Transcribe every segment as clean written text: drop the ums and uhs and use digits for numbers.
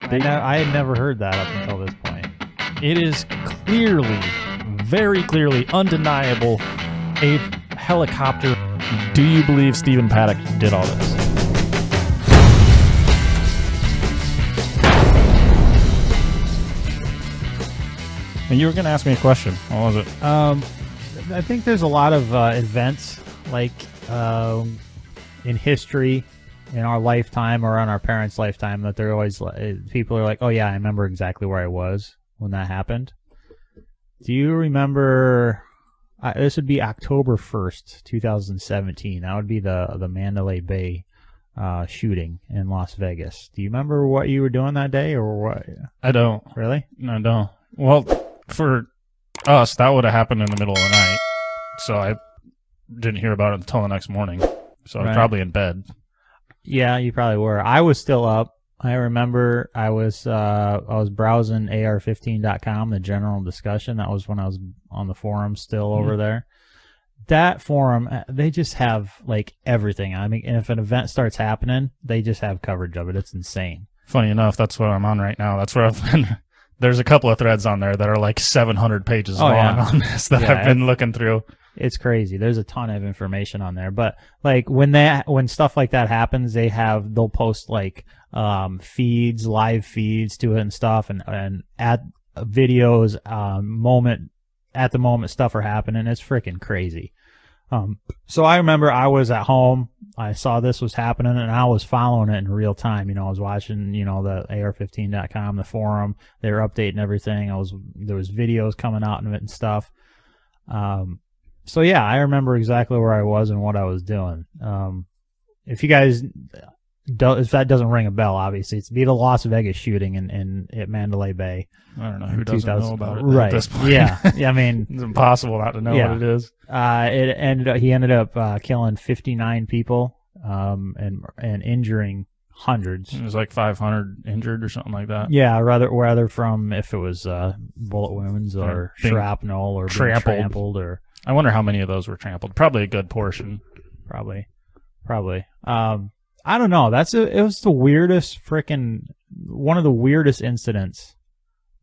I had never heard that up until this point. It is clearly, very clearly, undeniable a helicopter. Do you believe Stephen Paddock did all this? And you were going to ask me a question. What was it? I think there's a lot of events like in history, in our lifetime or on our parents' lifetime, that they're always people are like, "Oh yeah, I remember exactly where I was when that happened." Do you remember? This would be October 1st, 2017. That would be the Mandalay Bay shooting in Las Vegas. Do you remember what you were doing that day, or what? I don't. Really? I don't. Well, for us, that would have happened in the middle of the night, so I didn't hear about it until the next morning. So I was probably in bed. Yeah, you probably were. I was still up. I remember I was browsing AR15.com, the general discussion. That was when I was on the forum still over there. That forum, they just have like everything. I mean, and if an event starts happening, they just have coverage of it. It's insane. Funny enough, that's what I'm on right now. That's where I've been. There's a couple of threads on there that are like 700 pages long on this that I've been looking through. It's crazy. There's a ton of information on there. But like when stuff like that happens, they'll post like live feeds to it and stuff, and at videos at the moment stuff are happening. It's freaking crazy. So I remember I was at home. I saw this was happening, and I was following it in real time. I was watching, the AR15.com, the forum. They were updating everything. There was videos coming out of it and stuff. So yeah, I remember exactly where I was and what I was doing. If you guys if that doesn't ring a bell, obviously it's the Las Vegas shooting at Mandalay Bay. I don't know who doesn't know about it right. at this point. Yeah, I mean, it's impossible not to know what it is. He ended up killing 59 people and injuring hundreds. It was like 500 injured or something like that. Yeah, rather from if it was bullet wounds or shrapnel or being trampled or. I wonder how many of those were trampled. Probably a good portion. Probably. I don't know. It was the weirdest one of the weirdest incidents,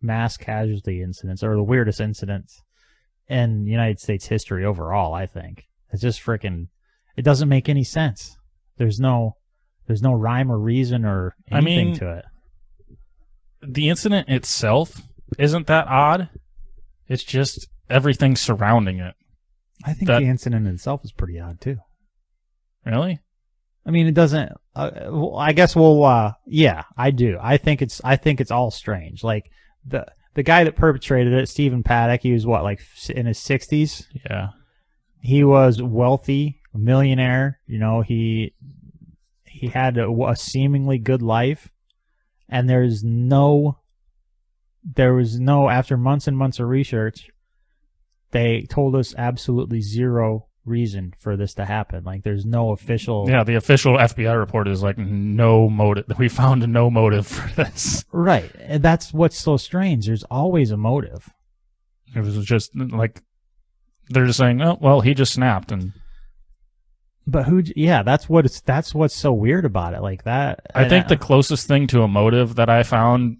mass casualty incidents, or the weirdest incidents in United States history overall, I think. It's just it doesn't make any sense. There's no rhyme or reason or anything to it. The incident itself isn't that odd. It's just everything surrounding it. I think the incident itself is pretty odd too. Really? I mean, it doesn't. I guess yeah, I do. I think it's all strange. Like the guy that perpetrated it, Stephen Paddock. He was what, like in his 60s? Yeah. He was wealthy, a millionaire. He had a seemingly good life, and there was no. After months and months of research, they told us absolutely zero reason for this to happen. Like, there's no official. Yeah, the official FBI report is like no motive. We found no motive for this. Right, and that's what's so strange. There's always a motive. It was just like they're just saying, "Oh, well, he just snapped," and. But who? Yeah, that's what's so weird about it. Like that. I think the closest thing to a motive that I found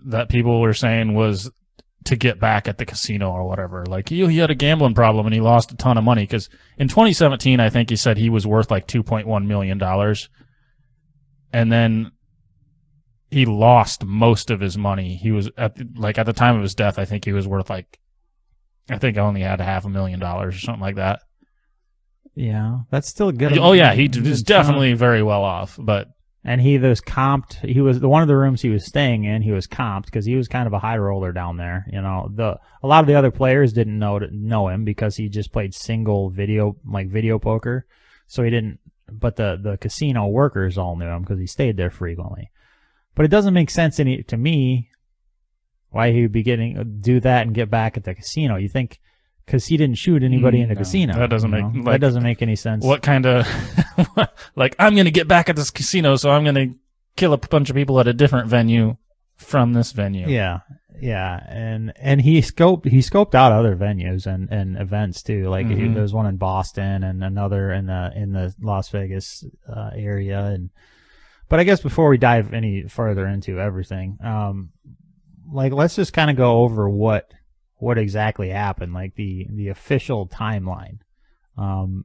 that people were saying was to get back at the casino or whatever. Like he had a gambling problem and he lost a ton of money because in 2017, I think he said he was worth like $2.1 million. And then he lost most of his money. He was at the time of his death, I think he was worth I only had $500,000 or something like that. Yeah, that's still good. Oh yeah, he was definitely very well off, but. And he was comped. He was one of the rooms he was staying in. He was comped because he was kind of a high roller down there. A lot of the other players didn't know him because he just played single video poker. So he didn't. But the casino workers all knew him because he stayed there frequently. But it doesn't make sense to me why he would be do that and get back at the casino. You think? Because he didn't shoot anybody in the casino. That doesn't that doesn't make any sense. What kind of I'm going to get back at this casino, so I'm going to kill a bunch of people at a different venue from this venue. Yeah, and he scoped out other venues and events too. Like there was one in Boston and another in the Las Vegas area, But I guess before we dive any further into everything, like let's just kind of go over what exactly happened, like the official timeline. And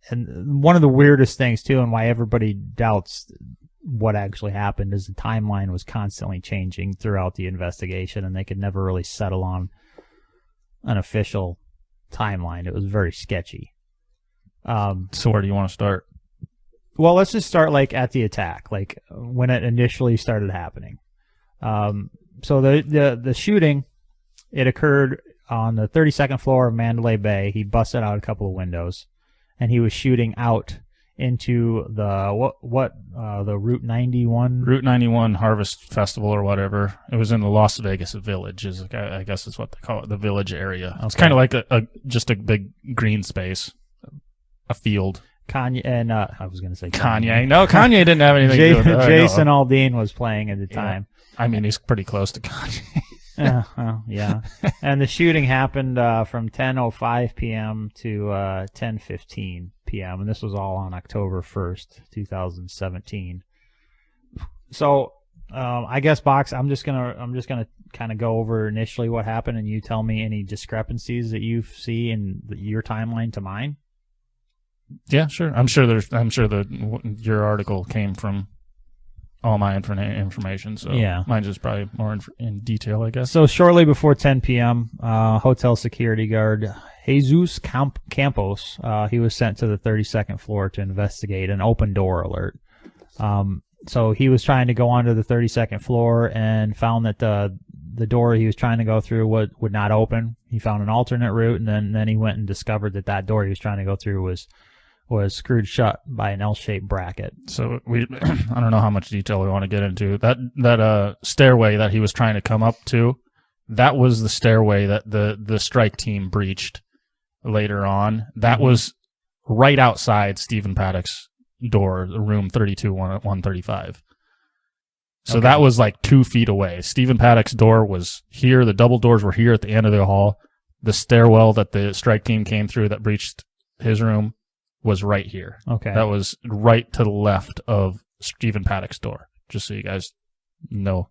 one of the weirdest things too, and why everybody doubts what actually happened, is the timeline was constantly changing throughout the investigation, and they could never really settle on an official timeline. It was very sketchy. So where do you want to start? Well, let's just start like at the attack, like when it initially started happening. So the shooting, it occurred on the 32nd floor of Mandalay Bay. He busted out a couple of windows, and he was shooting out into the the Route 91 Harvest Festival or whatever. It was in the Las Vegas Village, I guess is what they call it, the village area. Okay. It's kind of like just a big green space, a field. Kanye and I was going to say Kanye. No, Kanye didn't have anything to do with it. Jason Aldean was playing at the time. I mean, he's pretty close to Kanye. Yeah. And the shooting happened from 10:05 p.m. to 10:15 p.m. and this was all on October 1st, 2017. So, I guess Box, I'm just gonna kind of go over initially what happened, and you tell me any discrepancies that you see in your timeline to mine. Yeah, sure. I'm sure your article came from all my information, so yeah, mine's just probably more in detail, I guess. So shortly before 10 p.m., hotel security guard Jesus Campos, he was sent to the 32nd floor to investigate an open door alert. So he was trying to go onto the 32nd floor and found that the door he was trying to go through would not open. He found an alternate route, and then he went and discovered that door he was trying to go through was screwed shut by an L-shaped bracket. So I don't know how much detail we want to get into. That stairway that he was trying to come up to, that was the stairway that the strike team breached later on. That was right outside Stephen Paddock's door, room 32-135. So that was like 2 feet away. Stephen Paddock's door was here. The double doors were here at the end of the hall. The stairwell that the strike team came through that breached his room was right here. Okay. That was right to the left of Stephen Paddock's door, just so you guys know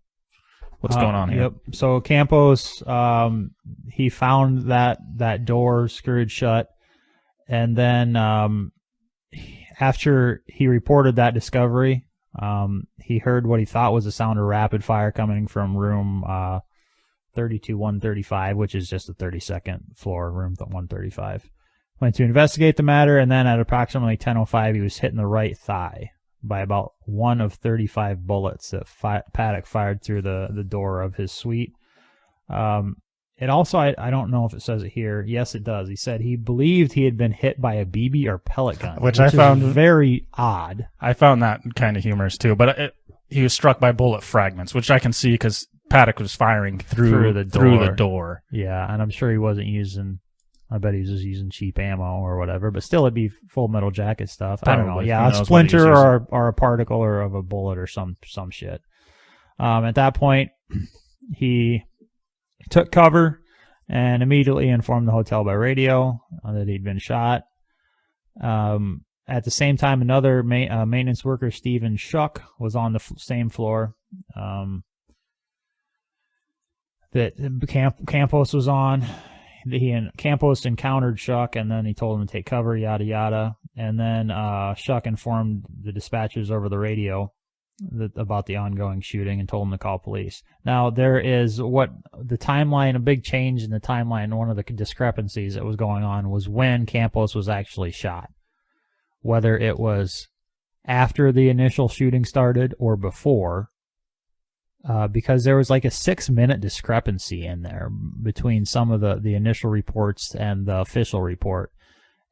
what's going on here. Yep. So Campos, he found that door screwed shut, and then after he reported that discovery, he heard what he thought was the sound of rapid fire coming from room 32-135, which is just the 32nd floor, room 135. Went to investigate the matter, and then at approximately 10:05, he was hit in the right thigh by about one of 35 bullets that Paddock fired through the door of his suite. It also, I don't know if it says it here. Yes, it does. He said he believed he had been hit by a BB or pellet gun, which I found very odd. I found that kind of humorous too, but he was struck by bullet fragments, which I can see because Paddock was firing through the door. Yeah, and I'm sure he wasn't using... I bet he was just using cheap ammo or whatever, but still it'd be Full Metal Jacket stuff. Probably. I don't know. Yeah, a splinter or a particle or of a bullet or some shit. At that point, he took cover and immediately informed the hotel by radio that he'd been shot. At the same time, another maintenance worker, Stephen Shuck, was on the same floor that Campos was on. Campos encountered Shuck, and then he told him to take cover, yada, yada. And then Shuck informed the dispatchers over the radio about the ongoing shooting and told them to call police. Now, there is the timeline, a big change in the timeline. One of the discrepancies that was going on was when Campos was actually shot, whether it was after the initial shooting started or before. Because there was like a 6-minute discrepancy in there between some of the initial reports and the official report.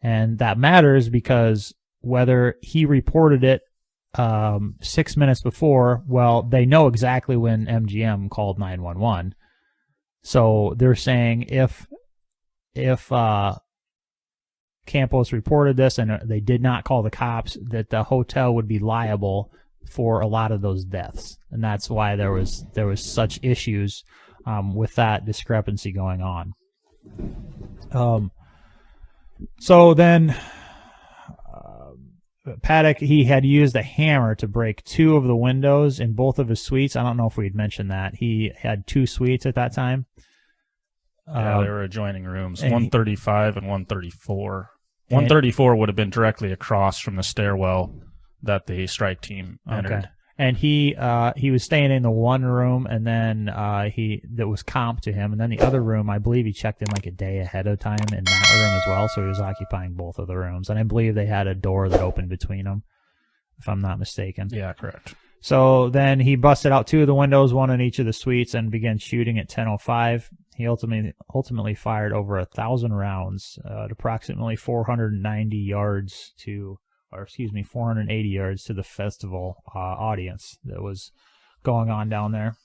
And that matters because whether he reported it 6 minutes before, well, they know exactly when MGM called 911. So they're saying if Campos reported this and they did not call the cops, that the hotel would be liable for a lot of those deaths, and that's why there was such issues with that discrepancy going on. So then, Paddock, he had used a hammer to break 2 of the windows in both of his suites. I don't know if we'd mentioned that. He had 2 suites at that time. Yeah, they were adjoining rooms, and 135 and 134. 134 would have been directly across from the stairwell that the strike team entered. Okay. And he was staying in the one room, and then that was comp to him, and then the other room, I believe he checked in like a day ahead of time in that room as well, so he was occupying both of the rooms, and I believe they had a door that opened between them, if I'm not mistaken. Yeah, correct. So then he busted out 2 of the windows, 1 in each of the suites, and began shooting at 10:05. He ultimately fired over 1,000 rounds at approximately 480 yards to the festival audience that was going on down there.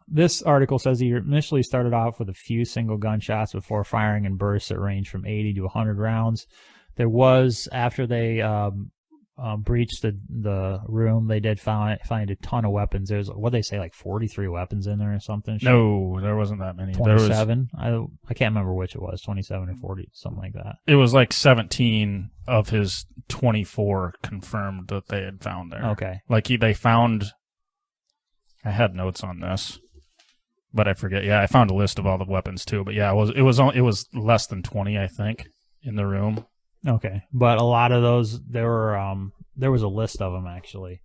This article says he initially started off with a few single gunshots before firing in bursts that ranged from 80 to 100 rounds. There was, after they breached the room, they did find a ton of weapons. There's, what they say, like 43 weapons in there or something? No, there wasn't that many. 27? I can't remember which it was, 27 or 40, something like that. It was like 17 of his 24 confirmed that they had found there. Okay. Like they found, I had notes on this, but I forget. Yeah, I found a list of all the weapons too. But yeah, it was less than 20, I think, in the room. Okay, but a lot of those, there was a list of them actually,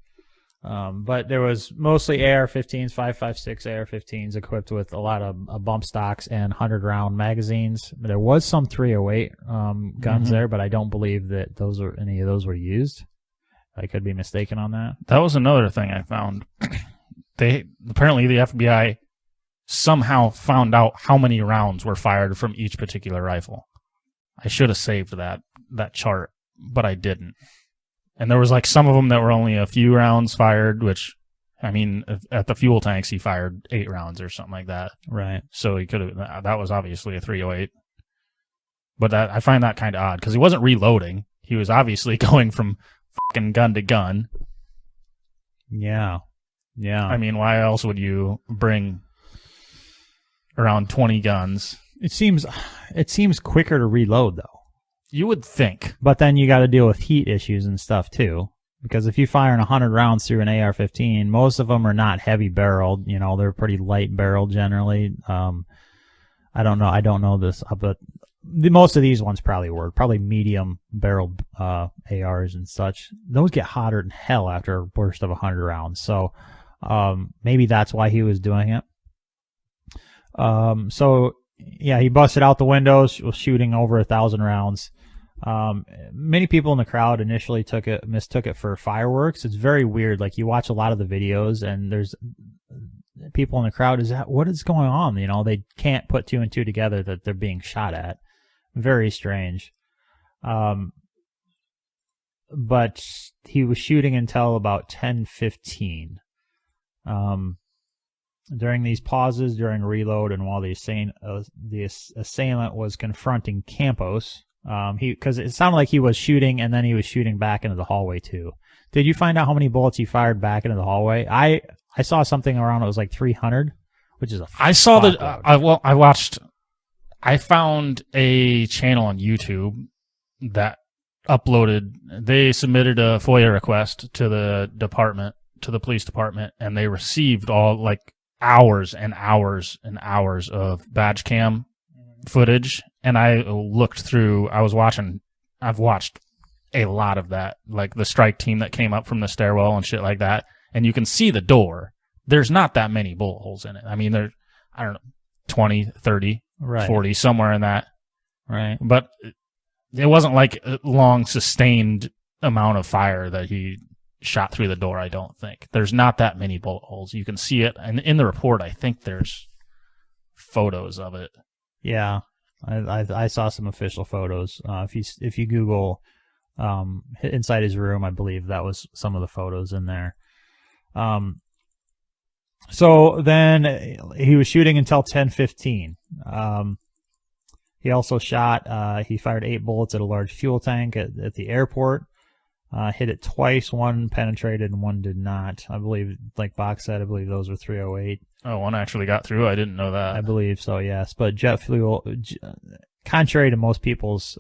but there was mostly AR-15s, 5.56 AR-15s equipped with a lot of bump stocks and 100-round magazines. There was some 308 guns there, but I don't believe that any of those were used. I could be mistaken on that. That was another thing I found. Apparently the FBI somehow found out how many rounds were fired from each particular rifle. I should have saved that chart, but I didn't. And there was like some of them that were only a few rounds fired, which, I mean, at the fuel tanks, he fired 8 rounds or something like that. Right. So he could have, that was obviously a 308. But I find that kind of odd because he wasn't reloading. He was obviously going from fucking gun to gun. Yeah. Yeah. I mean, why else would you bring around 20 guns? It seems quicker to reload, though. You would think. But then you got to deal with heat issues and stuff, too. Because if you're firing 100 rounds through an AR-15, most of them are not heavy barreled. You know, they're pretty light barreled generally. I don't know this, but most of these ones probably were. Probably medium barreled ARs and such. Those get hotter than hell after a burst of 100 rounds. So maybe that's why he was doing it. So... yeah, he busted out the windows, was shooting over 1,000 rounds. Many people in the crowd initially mistook it for fireworks. It's very weird. Like, you watch a lot of the videos, and there's people in the crowd, what is going on? You know, they can't put 2 and 2 together that they're being shot at. Very strange. But he was shooting until about 10:15. During these pauses, during reload, and while the assailant was confronting Campos, because it sounded like he was shooting, and then he was shooting back into the hallway too. Did you find out how many bullets he fired back into the hallway? I saw something around, it was like 300, which is a I saw the I found a channel on YouTube that they submitted a FOIA request to the police department, and they received all like hours and hours and hours of badge cam footage. And I've watched a lot of that, like the strike team that came up from the stairwell and shit like that. And you can see the door. There's not that many bullet holes in it. I mean, there's, I don't know, 20, 30, right. 40, somewhere in that. Right. But it wasn't like a long sustained amount of fire that he shot through the door, I don't think. There's not that many bullet holes. You can see it, and in the report, I think there's photos of it. Yeah, I saw some official photos. If you Google inside his room, I believe that was some of the photos in there. So then he was shooting until 10:15. He also shot. He fired 8 bullets at a large fuel tank at the airport. Hit it twice. 1 penetrated and 1 did not. I believe, like Bach said, I believe those were 308. Oh, 1 actually got through? I didn't know that. I believe so, yes. But jet fuel, contrary to most people's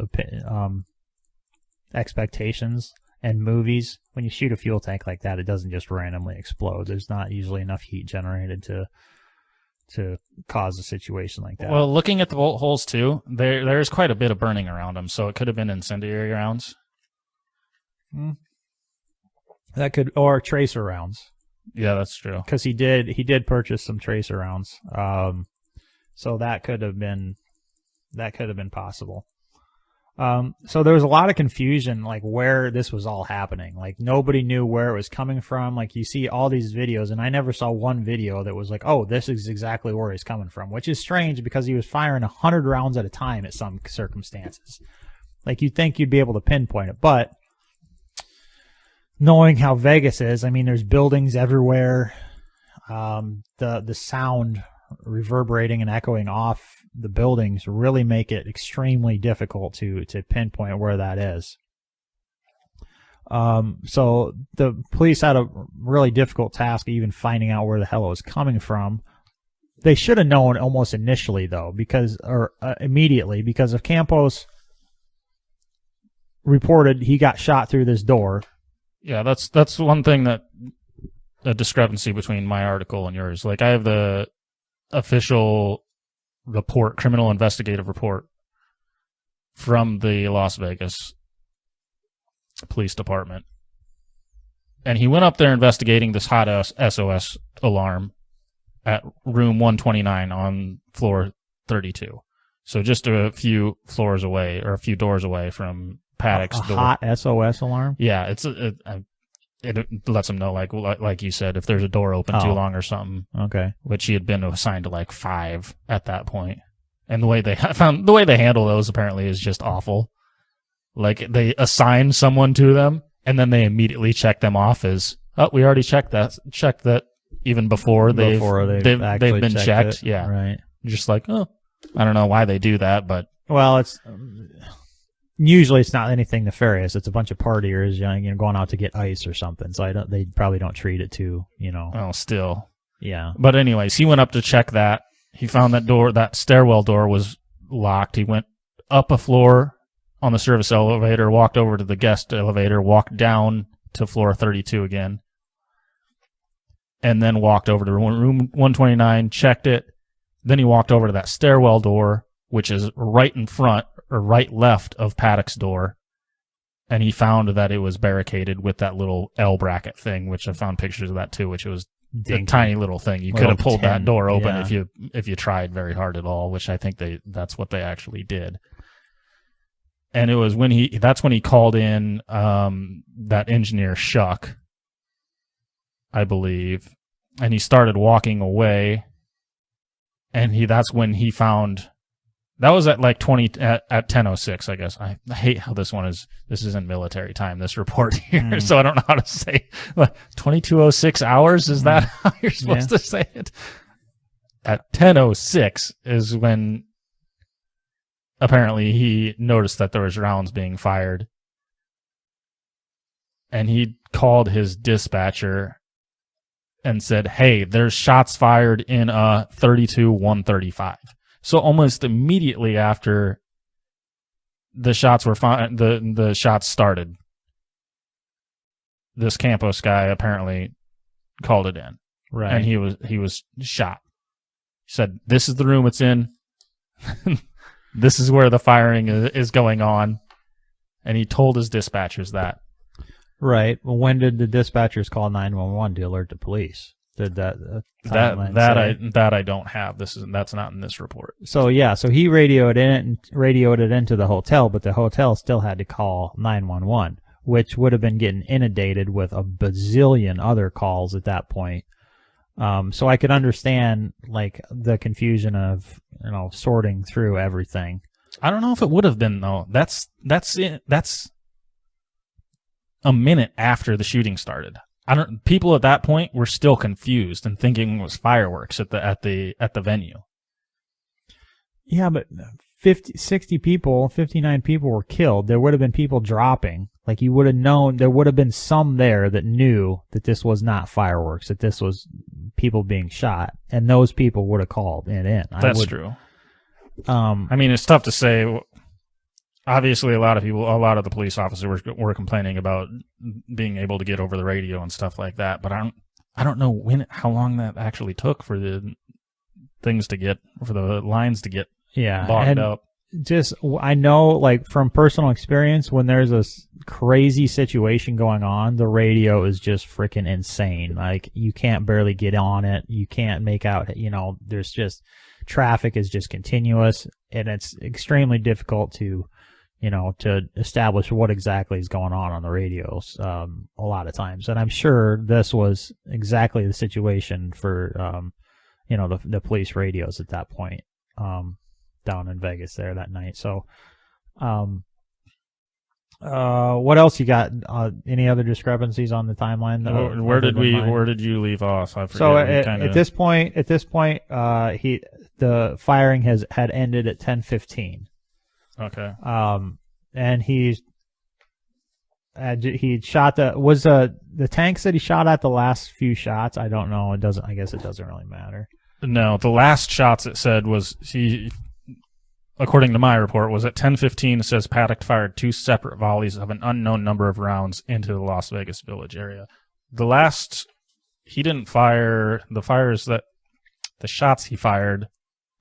expectations and movies. When you shoot a fuel tank like that, it doesn't just randomly explode. There's not usually enough heat generated to cause a situation like that. Well, looking at the bolt holes too, there's quite a bit of burning around them, so it could have been incendiary rounds. That could, or tracer rounds. Yeah, that's true. Because he did purchase some tracer rounds. So that could have been possible. So there was a lot of confusion, like where this was all happening. Like nobody knew where it was coming from. Like you see all these videos, and I never saw one video that was like, oh, this is exactly where he's coming from, which is strange because he was firing 100 rounds at a time at some circumstances. Like you'd think you'd be able to pinpoint it, but knowing how Vegas is, I mean, there's buildings everywhere. The sound reverberating and echoing off the buildings really make it extremely difficult to pinpoint where that is. So the police had a really difficult task even finding out where the hell it was coming from. They should have known almost initially though, immediately, because if Campos reported he got shot through this door. Yeah, that's one thing that a discrepancy between my article and yours. Like I have the official report, criminal investigative report from the Las Vegas Police Department. And he went up there investigating this hot SOS alarm at room 129 on floor 32. So just a few floors away, or a few doors away from Paddock's door. Hot SOS alarm? Yeah, it lets them know, like you said, if there's a door open too long or something. Okay. Which he had been assigned to like 5 at that point. And the way they handle those apparently is just awful. Like they assign someone to them and then they immediately check them off as, oh, we already checked that even before they've been checked. Yeah. Right. Just like, oh, I don't know why they do that, but well, it's usually it's not anything nefarious. It's a bunch of partiers, going out to get ice or something. So they probably don't treat it too, Oh, still. Yeah. But anyways, he went up to check that. He found that stairwell door was locked. He went up a floor on the service elevator, walked over to the guest elevator, walked down to floor 32 again, and then walked over to room 129, checked it. Then he walked over to that stairwell door, which is right in front or right left of Paddock's door, and he found that it was barricaded with that little L bracket thing, which I found pictures of that too, which was a tiny little thing. You could have pulled that door open if you tried very hard at all, which I think that's what they actually did. And it was that's when he called in that engineer Shuck, I believe, and he started walking away. And that's when he found, that was at like at 10:06, I guess. I hate how this isn't military time, this report here, so I don't know how to say, 22:06 hours, is that how you're supposed to say it? At 10:06 is when apparently he noticed that there was rounds being fired. And he called his dispatcher and said, hey, there's shots fired in 32-135. So almost immediately after the shots were the shots started, this Campos guy apparently called it in. Right. And he was shot. He said, this is the room it's in. This is where the firing is going on. And he told his dispatchers that. Right. Well, when did the dispatchers call 911 to alert the police? Did that I don't have. That's not in this report. So he radioed it into the hotel, but the hotel still had to call 911, which would have been getting inundated with a bazillion other calls at that point. So I could understand like the confusion of sorting through everything. I don't know if it would have been though. That's it. That's a minute after the shooting started. People at that point were still confused and thinking it was fireworks at the venue. Yeah, but 60 people, 59 people were killed. There would have been people dropping. Like you would have known, there would have been some there that knew that this was not fireworks, that this was people being shot, and those people would have called it in. That's true. I mean, it's tough to say. obviously a lot of the police officers were complaining about being able to get over the radio and stuff like that. But I don't know how long that actually took for the lines to get bogged up. Just, I know, like, from personal experience, when there's a crazy situation going on, the radio is just freaking insane. Like, you can't barely get on it. You can't make out, there's just, traffic is just continuous, and it's extremely difficult to establish what exactly is going on the radios a lot of times. And I'm sure this was exactly the situation for, the police radios at that point. Down in Vegas there that night. So, what else you got? Any other discrepancies on the timeline? Where did you leave off? I forget. So at this point, the firing had ended at 10:15. Okay. And he shot the tanks that he shot at the last few shots. I don't know. I guess it doesn't really matter. No, the last shots it said was according to my report, was at 10:15. It says Paddock fired 2 separate volleys of an unknown number of rounds into the Las Vegas Village area. He didn't fire the shots he fired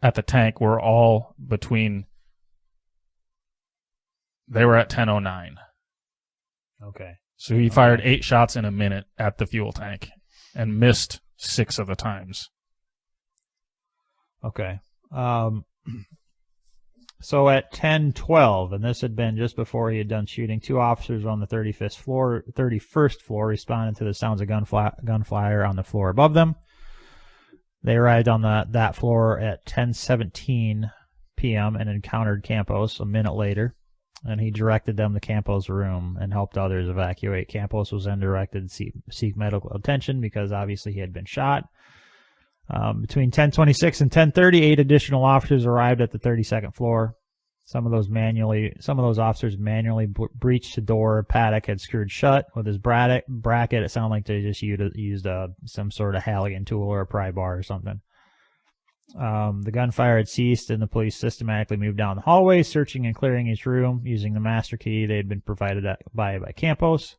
at the tank were all between. They were at 10:09. Okay. So he fired 8 shots in a minute at the fuel tank and missed 6 of the times. Okay. So at 10:12, and this had been just before he had done shooting, 2 officers on the 31st floor responded to the sounds of gunfire on the floor above them. They arrived on that floor at 10:17 p.m. and encountered Campos a minute later, and he directed them to Campos' room and helped others evacuate. Campos was then directed to seek medical attention because obviously he had been shot. Between 10:26 and 10:30, 8 additional officers arrived at the 32nd floor. Some of those officers manually breached the door Paddock had screwed shut with his bracket. It sounded like they just used some sort of Halligan tool or a pry bar or something. The gunfire had ceased, and the police systematically moved down the hallway, searching and clearing each room using the master key they had been provided by Campos.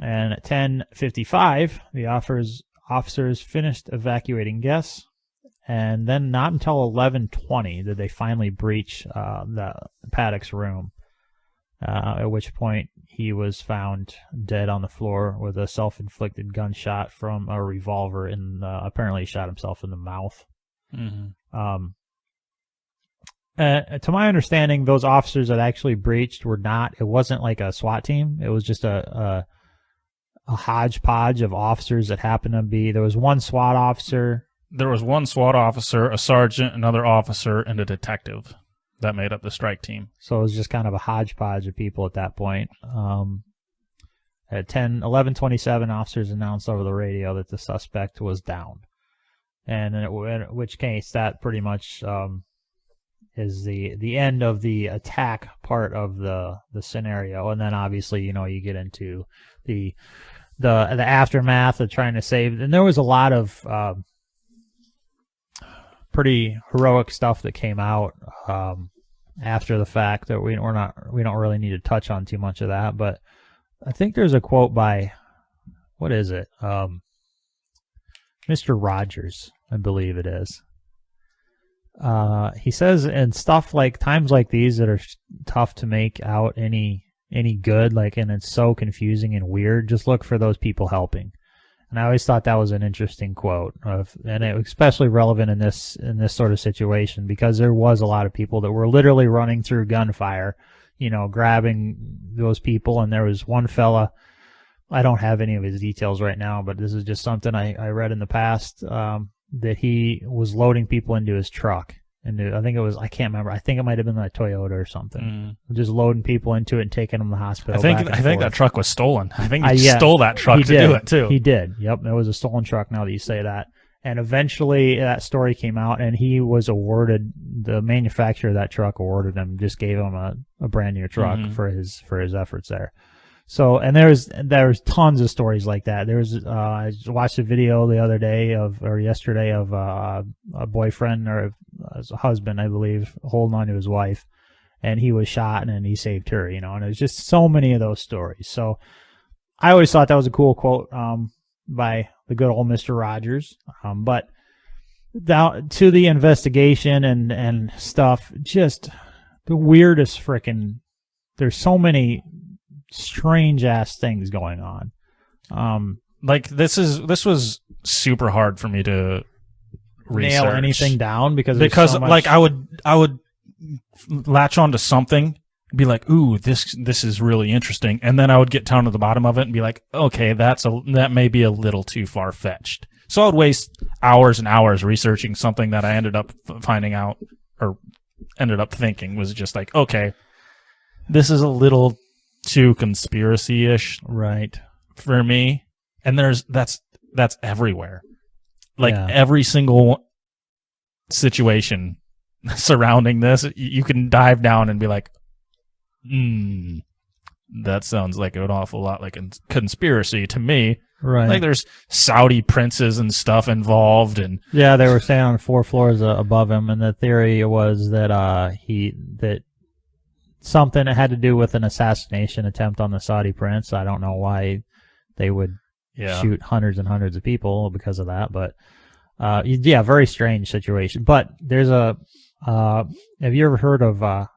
And at 10:55, the officers finished evacuating guests, and then not until 11:20 did they finally breach the Paddock's room, at which point he was found dead on the floor with a self-inflicted gunshot from a revolver, and apparently he shot himself in the mouth. Mm-hmm. To my understanding, those officers that actually breached it wasn't like a SWAT team. It was just a hodgepodge of officers that happened to be. There was one SWAT officer. There was one SWAT officer, a sergeant, another officer, and a detective that made up the strike team. So it was just kind of a hodgepodge of people at that point. At 11:27, officers announced over the radio that the suspect was down. And in which case, that pretty much is the end of the attack part of the scenario. And then obviously, you get into the aftermath of trying to save. And there was a lot of pretty heroic stuff that came out after the fact that we don't really need to touch on too much of that. But I think there's a quote by, what is it? Mr. Rogers, I believe it is. He says, in times like these that are tough to make out any good, and it's so confusing and weird, just look for those people helping. And I always thought that was an interesting quote, and it was especially relevant in this sort of situation, because there was a lot of people that were literally running through gunfire, grabbing those people. And there was one fella, I don't have any of his details right now, but this is just something I read in the past, that he was loading people into his truck. And I can't remember. I think it might have been a Toyota or something. Just loading people into it and taking them to the hospital. I think that truck was stolen. I think he stole that truck do it too. He did. Yep, it was a stolen truck. Now that you say that, and eventually that story came out, and he was awarded. The manufacturer of that truck awarded him, just gave him a brand new truck for his efforts there. So, and there's tons of stories like that. I watched a video the other day yesterday of a boyfriend or a husband, I believe, holding on to his wife, and he was shot and then he saved her, you know, and there's just so many of those stories. So I always thought that was a cool quote by the good old Mr. Rogers. But down to the investigation and stuff, just the weirdest freaking, there's so many strange ass things going on. Like this was super hard for me to research. Nail anything down because so much... like I would latch onto something, be like, ooh, this is really interesting, and then I would get down to the bottom of it and be like, okay, that may be a little too far fetched. So I would waste hours and hours researching something that I ended up finding out or ended up thinking was just like, okay, this is a little too conspiracy-ish, right, for me. And that's everywhere. Like every single situation surrounding this, you can dive down and be like, that sounds like an awful lot like a conspiracy to me. Right. Like there's Saudi princes and stuff involved, and yeah, they were staying on 4 floors above him, and the theory was that that something had to do with an assassination attempt on the Saudi prince. I don't know why they would shoot hundreds and hundreds of people because of that, but very strange situation. But there's have you ever heard of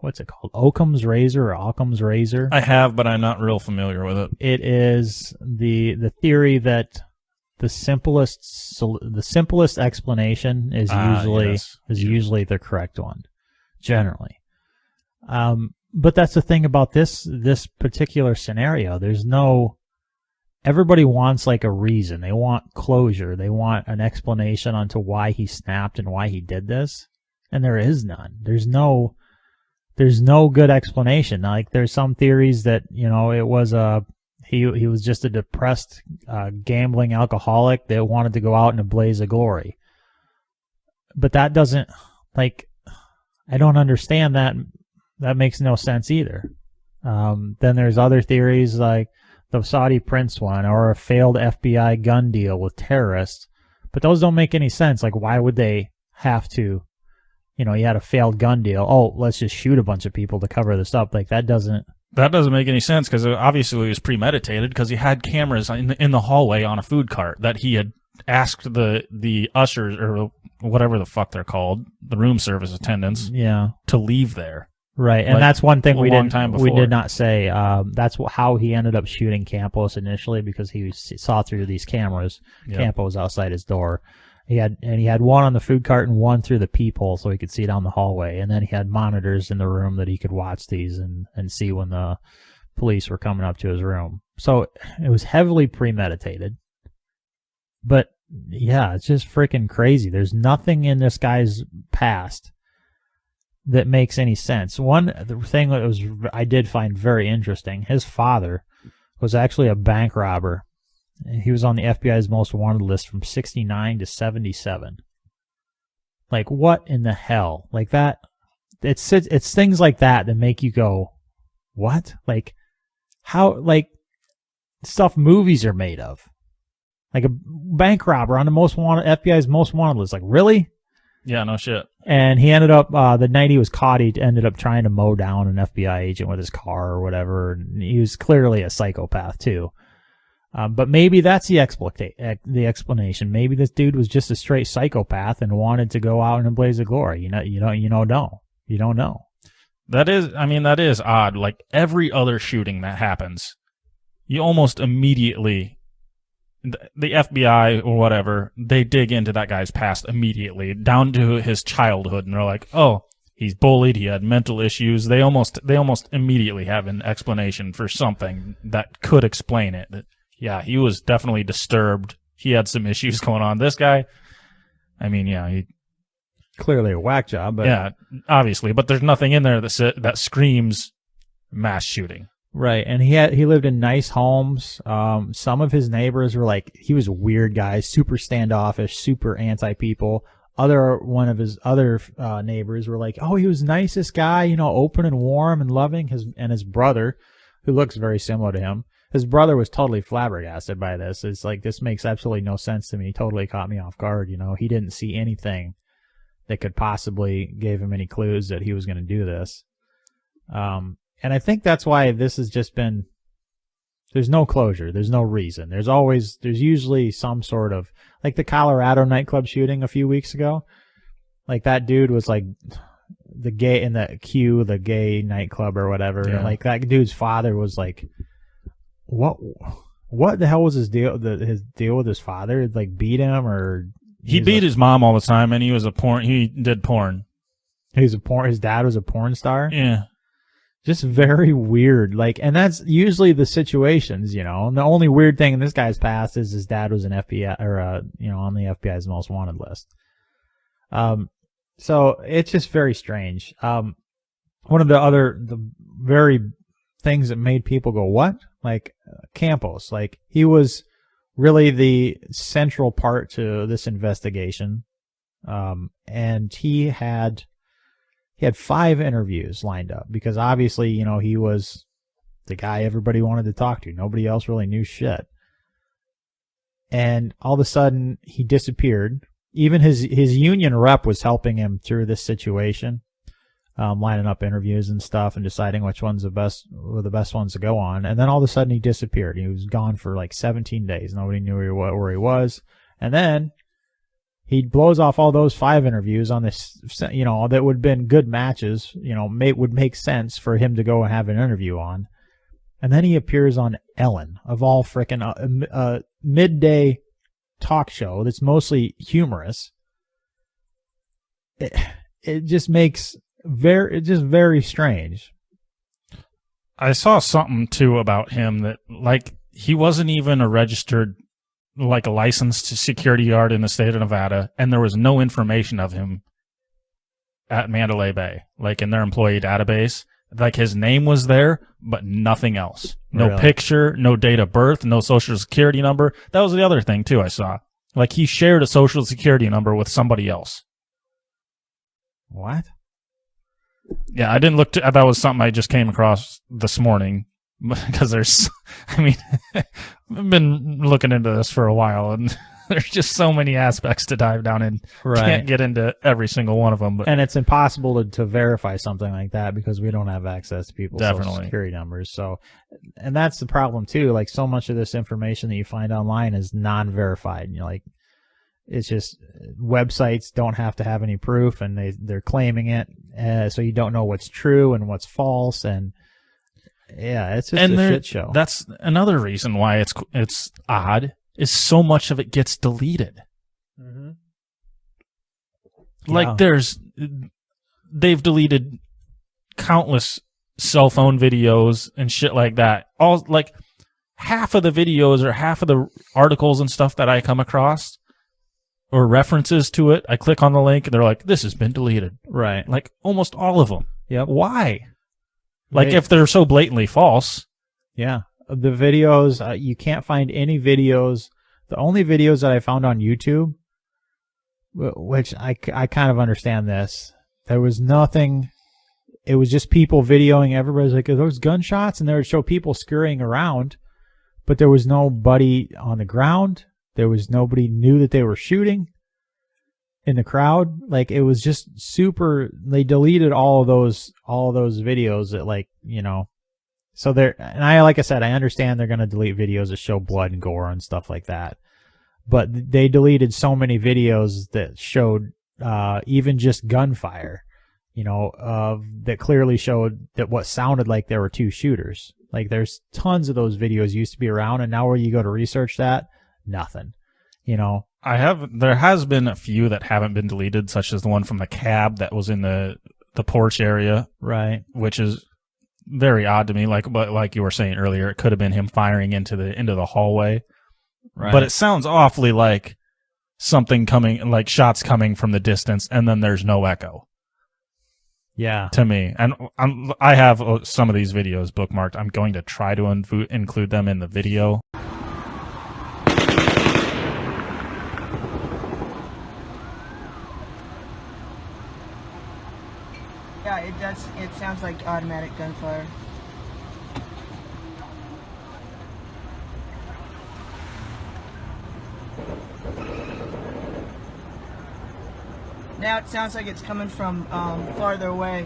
what's it called? Occam's razor or Occam's razor? I have, but I'm not real familiar with it. It is the theory that the simplest explanation is usually the correct one, generally. But that's the thing about this particular scenario. Everybody wants like a reason. They want closure. They want an explanation onto why he snapped and why he did this. And there is none. There's no good explanation. Like there's some theories that, you know, it was he was just a depressed gambling alcoholic that wanted to go out in a blaze of glory. But that doesn't, like, I don't understand that. That makes no sense either. Then there's other theories like the Saudi prince one or a failed FBI gun deal with terrorists. But those don't make any sense. Like, why would they have to, you know, you had a failed gun deal. Oh, let's just shoot a bunch of people to cover this up. Like, that doesn't make any sense because obviously it was premeditated because he had cameras in the hallway on a food cart that he had asked the ushers or whatever the fuck they're called, the room service attendants, to leave there. Right, and like, that's one thing we did not say. That's how he ended up shooting Campos initially, because he saw through these cameras. Yep. Campos outside his door. He had one on the food cart and one through the peephole so he could see down the hallway, and then he had monitors in the room that he could watch these and see when the police were coming up to his room. So it was heavily premeditated. But yeah, it's just freaking crazy. There's nothing in this guy's past that makes any sense. The thing that I did find very interesting, his father was actually a bank robber. He was on the FBI's most wanted list from 1969 to 1977. Like, what in the hell? Like that, it's things like that make you go, what? Like, how, like, stuff movies are made of. Like a bank robber on the FBI's most wanted list. Like, really? Yeah, no shit. And he ended up, the night he was caught, he ended up trying to mow down an FBI agent with his car or whatever. And he was clearly a psychopath, too. But maybe that's the explanation. Maybe this dude was just a straight psychopath and wanted to go out in a blaze of glory. You don't know. That is odd. Like every other shooting that happens, you almost immediately, the FBI or whatever, they dig into that guy's past immediately, down to his childhood, and they're like, oh, he's bullied, he had mental issues. They almost immediately have an explanation for something that could explain it. Yeah, he was definitely disturbed. He had some issues going on. This guy, I mean, yeah, he clearly a whack job. But yeah, obviously, but there's nothing in there that screams mass shooting. Right, and he lived in nice homes. Some of his neighbors were like, he was a weird guy, super standoffish, super anti-people. One of his other neighbors were like, oh, he was the nicest guy, you know, open and warm and loving. His brother, who looks very similar to him, his brother was totally flabbergasted by this. It's like, this makes absolutely no sense to me. Totally caught me off guard, you know. He didn't see anything that could possibly give him any clues that he was going to do this. And I think that's why this has just been, there's no closure. There's no reason. There's usually some sort of, like the Colorado nightclub shooting a few weeks ago. Like that dude was like the gay in the gay nightclub or whatever. Yeah. And like that dude's father was like, what the hell was his deal? His deal with his father? Like beat him or he beat his mom all the time, and he did porn. His dad was a porn star. Yeah. Just very weird. Like, and that's usually the situations, you know. And the only weird thing in this guy's past is his dad was an FBI or on the FBI's most wanted list. So it's just very strange. One of the very things that made people go, what? Like Campos, like he was really the central part to this investigation. And he had 5 interviews lined up because obviously, you know, he was the guy everybody wanted to talk to. Nobody else really knew shit. And all of a sudden he disappeared. Even his union rep was helping him through this situation, lining up interviews and stuff and deciding which ones were the best ones to go on. And then all of a sudden he disappeared. He was gone for like 17 days. Nobody knew where he was. And then he blows off all those 5 interviews on this, you know, that would have been good matches, you know, would make sense for him to go and have an interview on. And then he appears on Ellen, of all frickin' midday talk show that's mostly humorous. It just makes very strange. I saw something too about him that like he wasn't even a registered, like a licensed security guard in the state of Nevada, and there was no information of him at Mandalay Bay, like in their employee database. Like his name was there, but nothing else. No Really? picture, no date of birth, no social security number. That was the other thing too I saw. Like he shared a social security number with somebody else. What? Yeah, I didn't that was something I just came across this morning because I've been looking into this for a while and there's just so many aspects to dive down in. Right. Can't get into every single one of them. But And it's impossible to verify something like that because we don't have access to people's social Definitely. security numbers. So, and that's the problem too. Like so much of this information that you find online is non-verified. You know, like it's just websites don't have to have any proof and they're claiming it. So you don't know what's true and what's false. And yeah, it's just a shit show. That's another reason why it's odd. Is so much of it gets deleted. Mm-hmm. Like they've deleted countless cell phone videos and shit like that. All like half of the videos or half of the articles and stuff that I come across or references to it, I click on the link and they're like, this has been deleted. Right. Like almost all of them. Yep. Why? Like if they're so blatantly false. Yeah. The videos, you can't find any videos. The only videos that I found on YouTube, which I kind of understand this, there was nothing. It was just people videoing. Everybody's like, are those gunshots? And they would show people scurrying around, but there was nobody on the ground. There was nobody knew that they were shooting in the crowd. Like it was just super. They deleted all of those videos that, like, you know. So like I said, I understand they're going to delete videos that show blood and gore and stuff like that. But they deleted so many videos that showed even just gunfire, you know, that clearly showed that what sounded like there were 2 shooters. Like there's tons of those videos used to be around, and now where you go to research that, nothing, you know. There has been a few that haven't been deleted, such as the one from the cab that was in the porch area. Right. Which is very odd to me, but like you were saying earlier, it could have been him firing into the hallway. Right. But it sounds awfully like something coming, like shots coming from the distance, and then there's no echo. Yeah. To me, and I have some of these videos bookmarked. I'm going to try to include them in the video. Yeah, it does. It sounds like automatic gunfire. Now it sounds like it's coming from farther away.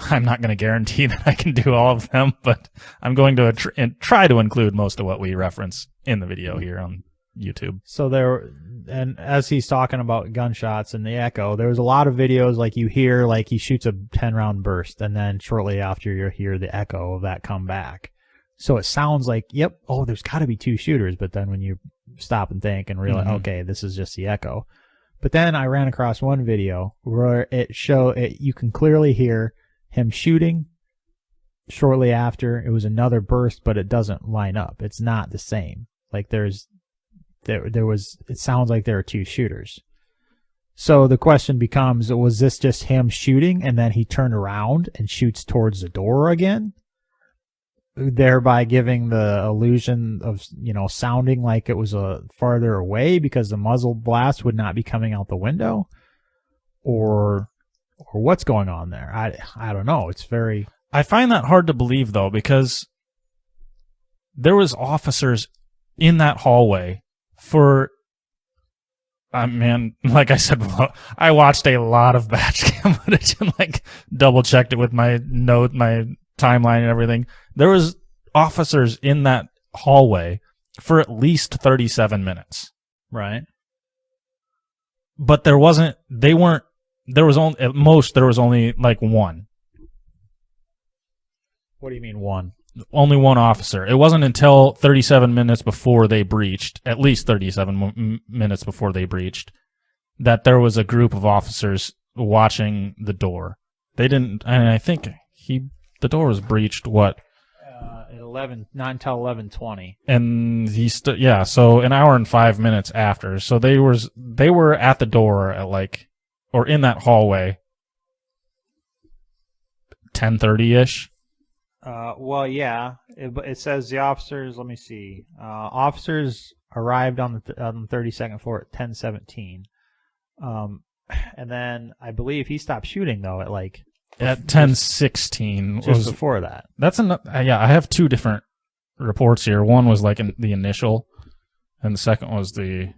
I'm not going to guarantee that I can do all of them, but I'm going to try to include most of what we reference in the video here on YouTube. So there, and as he's talking about gunshots and the echo, there was a lot of videos like you hear like he shoots a 10-round burst, and then shortly after you hear the echo of that come back. So it sounds like, yep, oh, there's got to be two shooters, but then when you stop and think and realize, okay, this is just the echo. But then I ran across one video where you can clearly hear him shooting. Shortly after, it was another burst, but it doesn't line up. It's not the same. Like there was. It sounds like there are two shooters. So the question becomes: was this just him shooting, and then he turned around and shoots towards the door again, thereby giving the illusion of sounding like it was farther away because the muzzle blast would not be coming out the window, or what's going on there? I don't know. It's very. I find that hard to believe though, because there was officers in that hallway for. Man, like I said before, I watched a lot of batch cam footage and like double checked it with my timeline and everything. There was officers in that hallway for at least 37 minutes. Right. But there was only, at most, there was only like one. What do you mean one? Only one officer. It wasn't until 37 minutes before they breached, at least 37 minutes before they breached, that there was a group of officers watching the door. They didn't, and I think the door was breached, what? At 11, not until 11:20. And he so an hour and 5 minutes after. So they were at the door at or in that hallway 10:30-ish. Well, yeah. It says the officers. Let me see. Officers arrived on the 32nd floor at 10:17. And then I believe he stopped shooting though at 10:16. Just before that. That's I have two different reports here. One was like the initial, and the second was the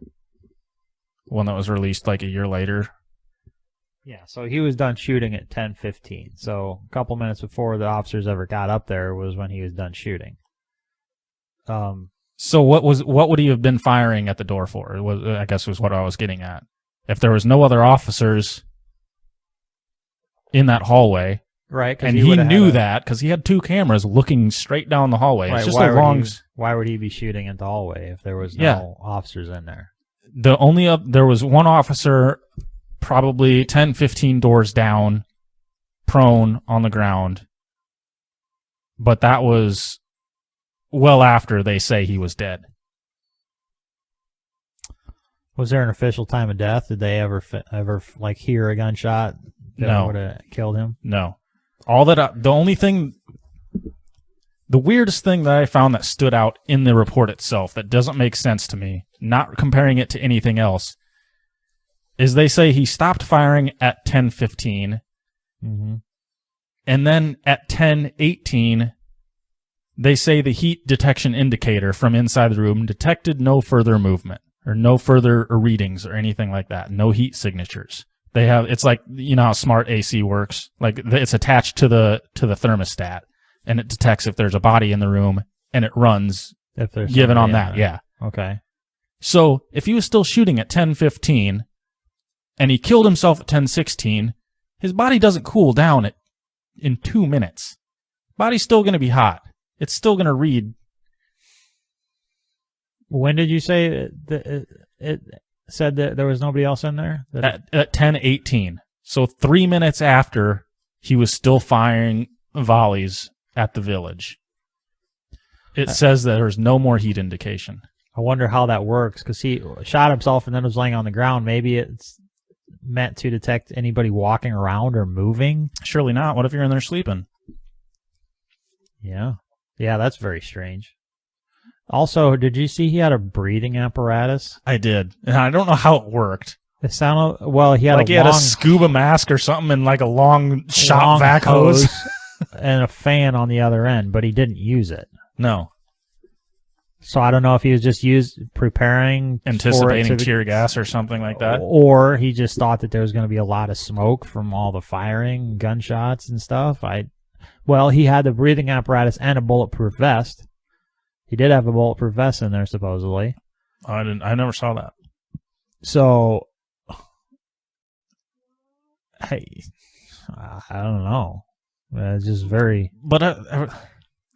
one that was released like a year later. Yeah, so he was done shooting at 10:15. So a couple minutes before the officers ever got up there was when he was done shooting. So what would he have been firing at the door for? I guess was what I was getting at. If there was no other officers in that hallway, right? And he knew that because he had two cameras looking straight down the hallway. Right, it's just why would he be shooting at the hallway if there was no officers in there? There was one officer probably 10, 15 doors down, prone on the ground. But that was well after they say he was dead. Was there an official time of death? Did they ever hear a gunshot that would have killed him? No. The weirdest thing that I found that stood out in the report itself that doesn't make sense to me, not comparing it to anything else, is they say he stopped firing at 10:15, and then at 10:18, they say the heat detection indicator from inside the room detected no further movement or no further readings or anything like that, no heat signatures. It's like, how smart AC works. Like it's attached to the thermostat, and it detects if there's a body in the room, and it runs if there's given on that. Yeah. Okay. So if he was still shooting at 10:15, and he killed himself at 10:16, his body doesn't cool down in 2 minutes. Body's still going to be hot. It's still going to read. When did you say it said that there was nobody else in there? At 10:18. So 3 minutes after, he was still firing volleys at the village. It says that there's no more heat indication. I wonder how that works, because he shot himself and then was laying on the ground. Maybe it's meant to detect anybody walking around or moving. Surely not. What if you're in there sleeping? Yeah, that's very strange. Also, did you see he had a breathing apparatus? I did, and I don't know how it worked. It sounded well. He had Like a he had a scuba mask or something, and like a long shop vac hose, and a fan on the other end, but he didn't use it. No, so I don't know if he was just preparing, anticipating tear gas or something like that, or he just thought that there was going to be a lot of smoke from all the firing, gunshots, and stuff. Well, he had the breathing apparatus and a bulletproof vest. He did have a bulletproof vest in there, supposedly. I never saw that. So, hey, I don't know. It's just very. But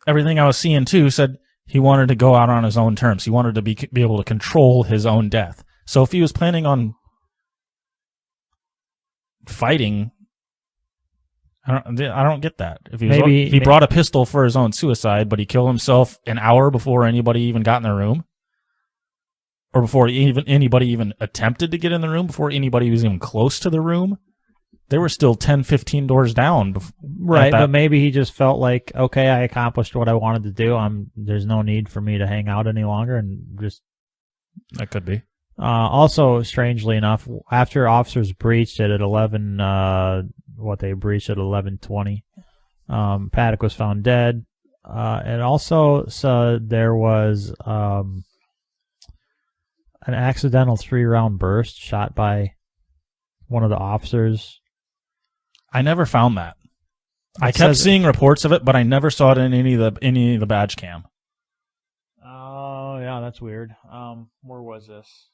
everything I was seeing too said he wanted to go out on his own terms. He wanted to be able to control his own death. So if he was planning on fighting, I don't get that. If he brought a pistol for his own suicide, but he killed himself an hour before anybody even got in the room, or before anybody even attempted to get in the room, before anybody was even close to the room, they were still 10, 15 doors down. Right, but maybe he just felt like, okay, I accomplished what I wanted to do. There's no need for me to hang out any longer, and just that could be. Also, strangely enough, after officers breached it at 11, they breached at 11:20, Paddock was found dead. And also, so there was an accidental 3-round burst shot by one of the officers. I never found that. I kept seeing reports of it, but I never saw it in any of the badge cam. Oh yeah, that's weird. Where was this?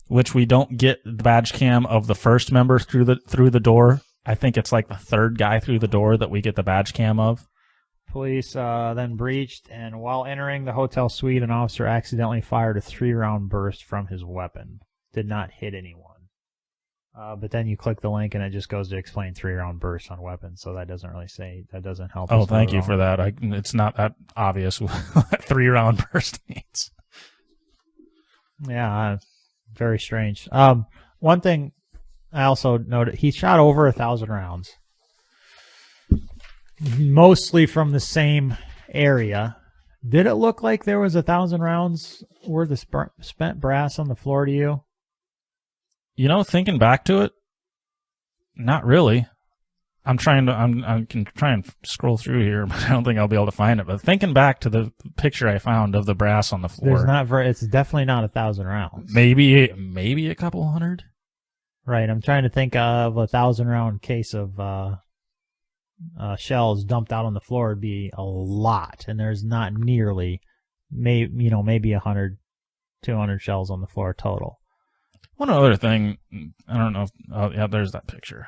Which we don't get the badge cam of the first member through the door. I think it's like the third guy through the door that we get the badge cam of. Police then breached, and while entering the hotel suite, an officer accidentally fired a 3-round burst from his weapon. Did not hit anyone. But then you click the link, and it just goes to explain 3-round bursts on weapons, so that doesn't really say, that doesn't help. Oh, thank you for that. It's not that obvious what 3-round burst means. Yeah, very strange. One thing I also noted, he shot over 1,000 rounds. Mostly from the same area. Did it look like there was 1,000 rounds worth of spent brass on the floor to you? You know, thinking back to it, not really. I can try and scroll through here, but I don't think I'll be able to find it. But thinking back to the picture I found of the brass on the floor, it's definitely not 1,000 rounds. Maybe a couple hundred. Right. I'm trying to think of a 1,000-round case of shells dumped out on the floor would be a lot, and there's not nearly, maybe 100, 200 shells on the floor total. One other thing, I don't know. Yeah, there's that picture.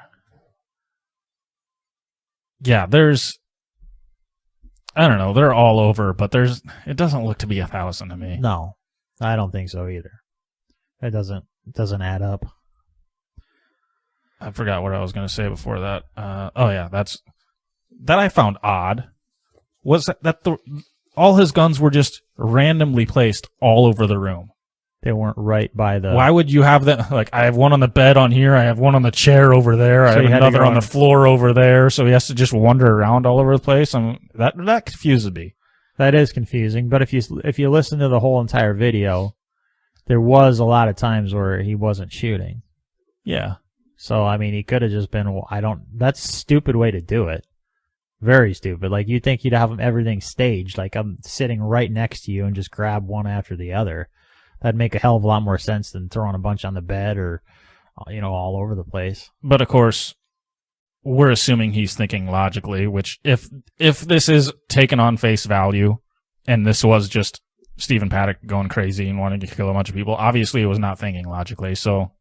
Yeah, I don't know. They're all over, but it doesn't look to be 1,000 to me. No, I don't think so either. It doesn't add up. I forgot what I was going to say before that. That I found odd was that all his guns were just randomly placed all over the room. They weren't right by the... Why would you have that? Like, I have one on the bed on here. I have one on the chair over there. I have another on the floor over there. So he has to just wander around all over the place. That confuses me. That is confusing. But if you listen to the whole entire video, there was a lot of times where he wasn't shooting. Yeah. So, I mean, he could have just been... That's a stupid way to do it. Very stupid. Like, you'd think you'd have everything staged. Like, I'm sitting right next to you and just grab one after the other. That'd make a hell of a lot more sense than throwing a bunch on the bed or, all over the place. But of course, we're assuming he's thinking logically, which if this is taken on face value and this was just Stephen Paddock going crazy and wanting to kill a bunch of people, obviously it was not thinking logically. So,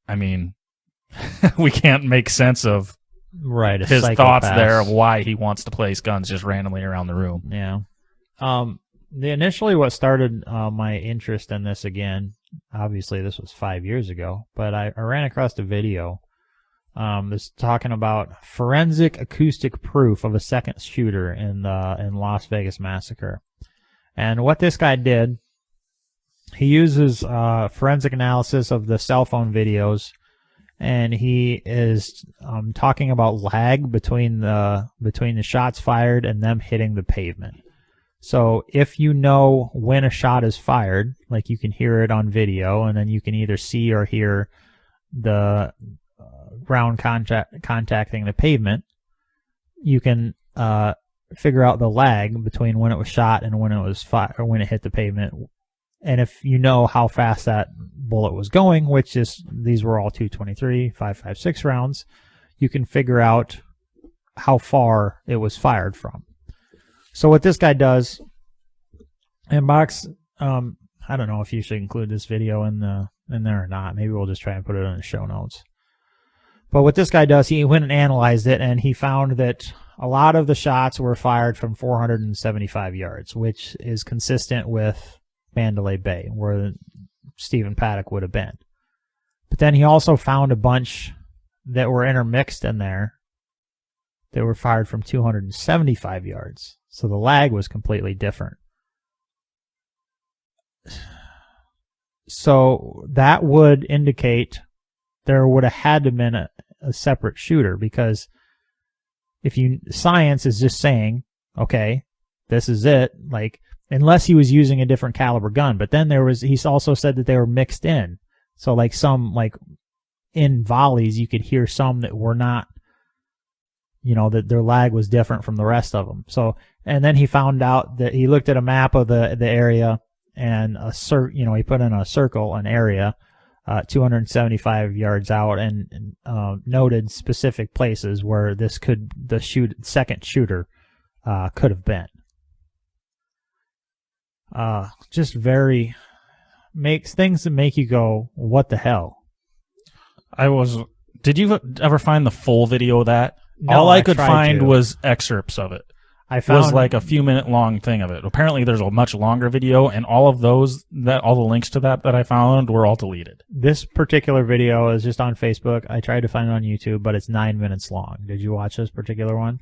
I mean, we can't make sense of his thoughts there of why he wants to place guns just randomly around the room. Yeah. Initially what started my interest in this again, obviously this was 5 years ago, but I ran across a video that's talking about forensic acoustic proof of a second shooter in Las Vegas massacre. And what this guy did, he uses forensic analysis of the cell phone videos, and he is talking about lag between the shots fired and them hitting the pavement. So if you know when a shot is fired, like you can hear it on video, and then you can either see or hear the ground contacting the pavement, you can figure out the lag between when it was shot and when it was or when it hit the pavement. And if you know how fast that bullet was going, which is, these were all 223, 5.56 rounds, you can figure out how far it was fired from. So what this guy does, and Box, I don't know if you should include this video in there or not. Maybe we'll just try and put it in the show notes. But what this guy does, he went and analyzed it, and he found that a lot of the shots were fired from 475 yards, which is consistent with Mandalay Bay, where Stephen Paddock would have been. But then he also found a bunch that were intermixed in there that were fired from 275 yards. So the lag was completely different. So that would indicate there would have had to have been a separate shooter, because science is just saying, okay, this is it, like, unless he was using a different caliber gun. But then he also said that they were mixed in. So like some, like in volleys, you could hear some that were not, that their lag was different from the rest of them. So, and then he found out that he looked at a map of the area, and he put in a circle, an area, 275 yards out, and noted specific places where the second shooter could have been. Just makes things that make you go, what the hell? Did you ever find the full video of that? No, all I could find to. was excerpts of it. It was like a few minute long thing of it. Apparently there's a much longer video, and all the links to that I found were all deleted. This particular video is just on Facebook. I tried to find it on YouTube, but it's 9 minutes long. Did you watch this particular one?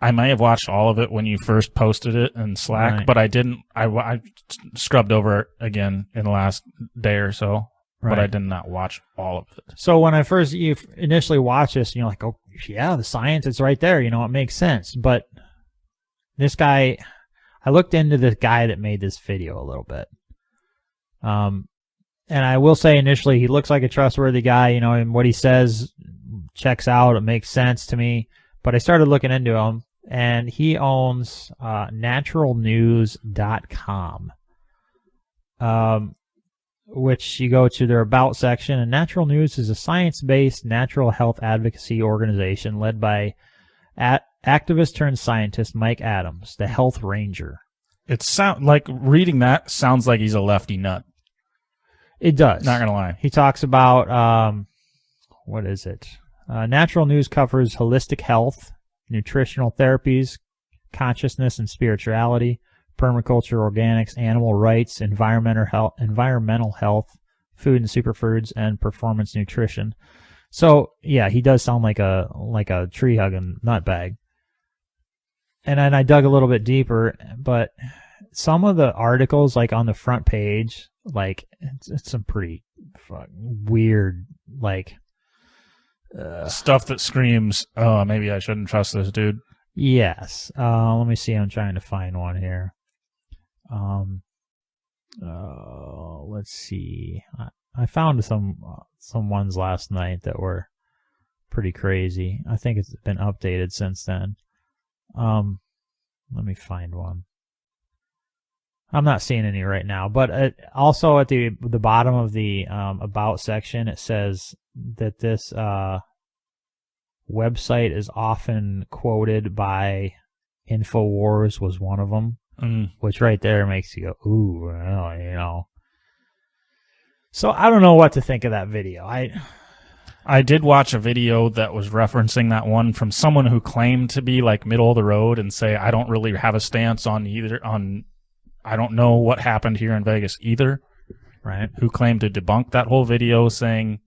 I may have watched all of it when you first posted it in Slack, right. But I didn't. I scrubbed over it again in the last day or so, right. But I did not watch all of it. So when you initially watch this, and you're like, oh, yeah, the science is right there. It makes sense. But this guy, I looked into the guy that made this video a little bit. And I will say initially, he looks like a trustworthy guy, and what he says checks out. It makes sense to me. But I started looking into him, and he owns naturalnews.com, which you go to their About section. And Natural News is a science-based natural health advocacy organization led by activist turned scientist Mike Adams, the Health Ranger. Reading that sounds like he's a lefty nut. It does. Not gonna lie. He talks about what is it? Natural News covers holistic health, nutritional therapies, consciousness and spirituality, permaculture, organics, animal rights, environmental health, food and superfoods, and performance nutrition. So yeah, he does sound like a tree hugging nutbag. And then I dug a little bit deeper, but some of the articles, like on the front page, like it's some pretty weird, like stuff that screams, oh, maybe I shouldn't trust this dude. Yes. Let me see. I'm trying to find one here. Let's see. I found some ones last night that were pretty crazy. I think it's been updated since then. Let me find one. I'm not seeing any right now, but also at the bottom of the About section, it says that this website is often quoted by InfoWars was one of them, which right there makes you go, ooh, well, So I don't know what to think of that video. I did watch a video that was referencing that one from someone who claimed to be like middle of the road and say, I don't really have a stance on I don't know what happened here in Vegas either. Right. Who claimed to debunk that whole video, saying,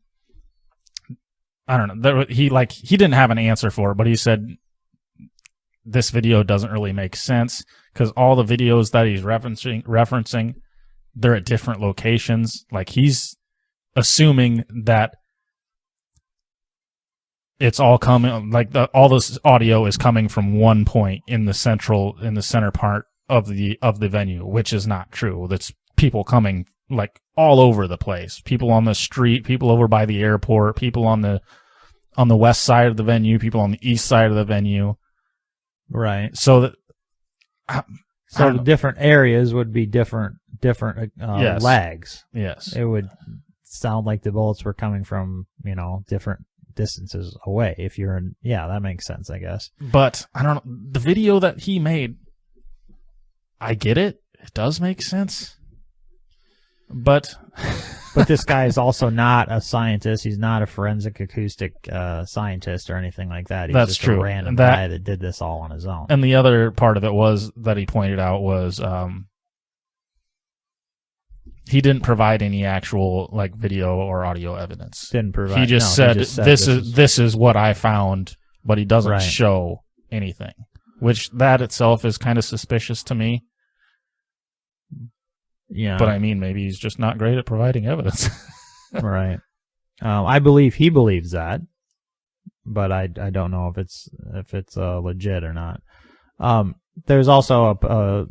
I don't know. He didn't have an answer for it, but he said this video doesn't really make sense because all the videos that he's referencing, they're at different locations. Like he's assuming that it's all coming, like all this audio is coming from one point in the center part of the venue, which is not true. That's people coming like all over the place. People on the street, people over by the airport, people on the west side of the venue, people on the east side of the venue. Right. So that the different areas would be different Yes. lags. Yes. It would sound like the bullets were coming from, different distances away. If you're in, that makes sense, I guess. But I don't know, the video that he made, I get it. It does make sense. But this guy is also not a scientist. He's not a forensic acoustic scientist or anything like that. He's That's just true. a random guy that did this all on his own. And the other part of it was that he pointed out was he didn't provide any actual like video or audio evidence. Didn't provide. He just said this is what I found, but he doesn't Right. show anything, which that itself is kind of suspicious to me. Yeah. But I mean, maybe he's just not great at providing evidence. Right. I believe he believes that, but I don't know if it's legit or not. There's also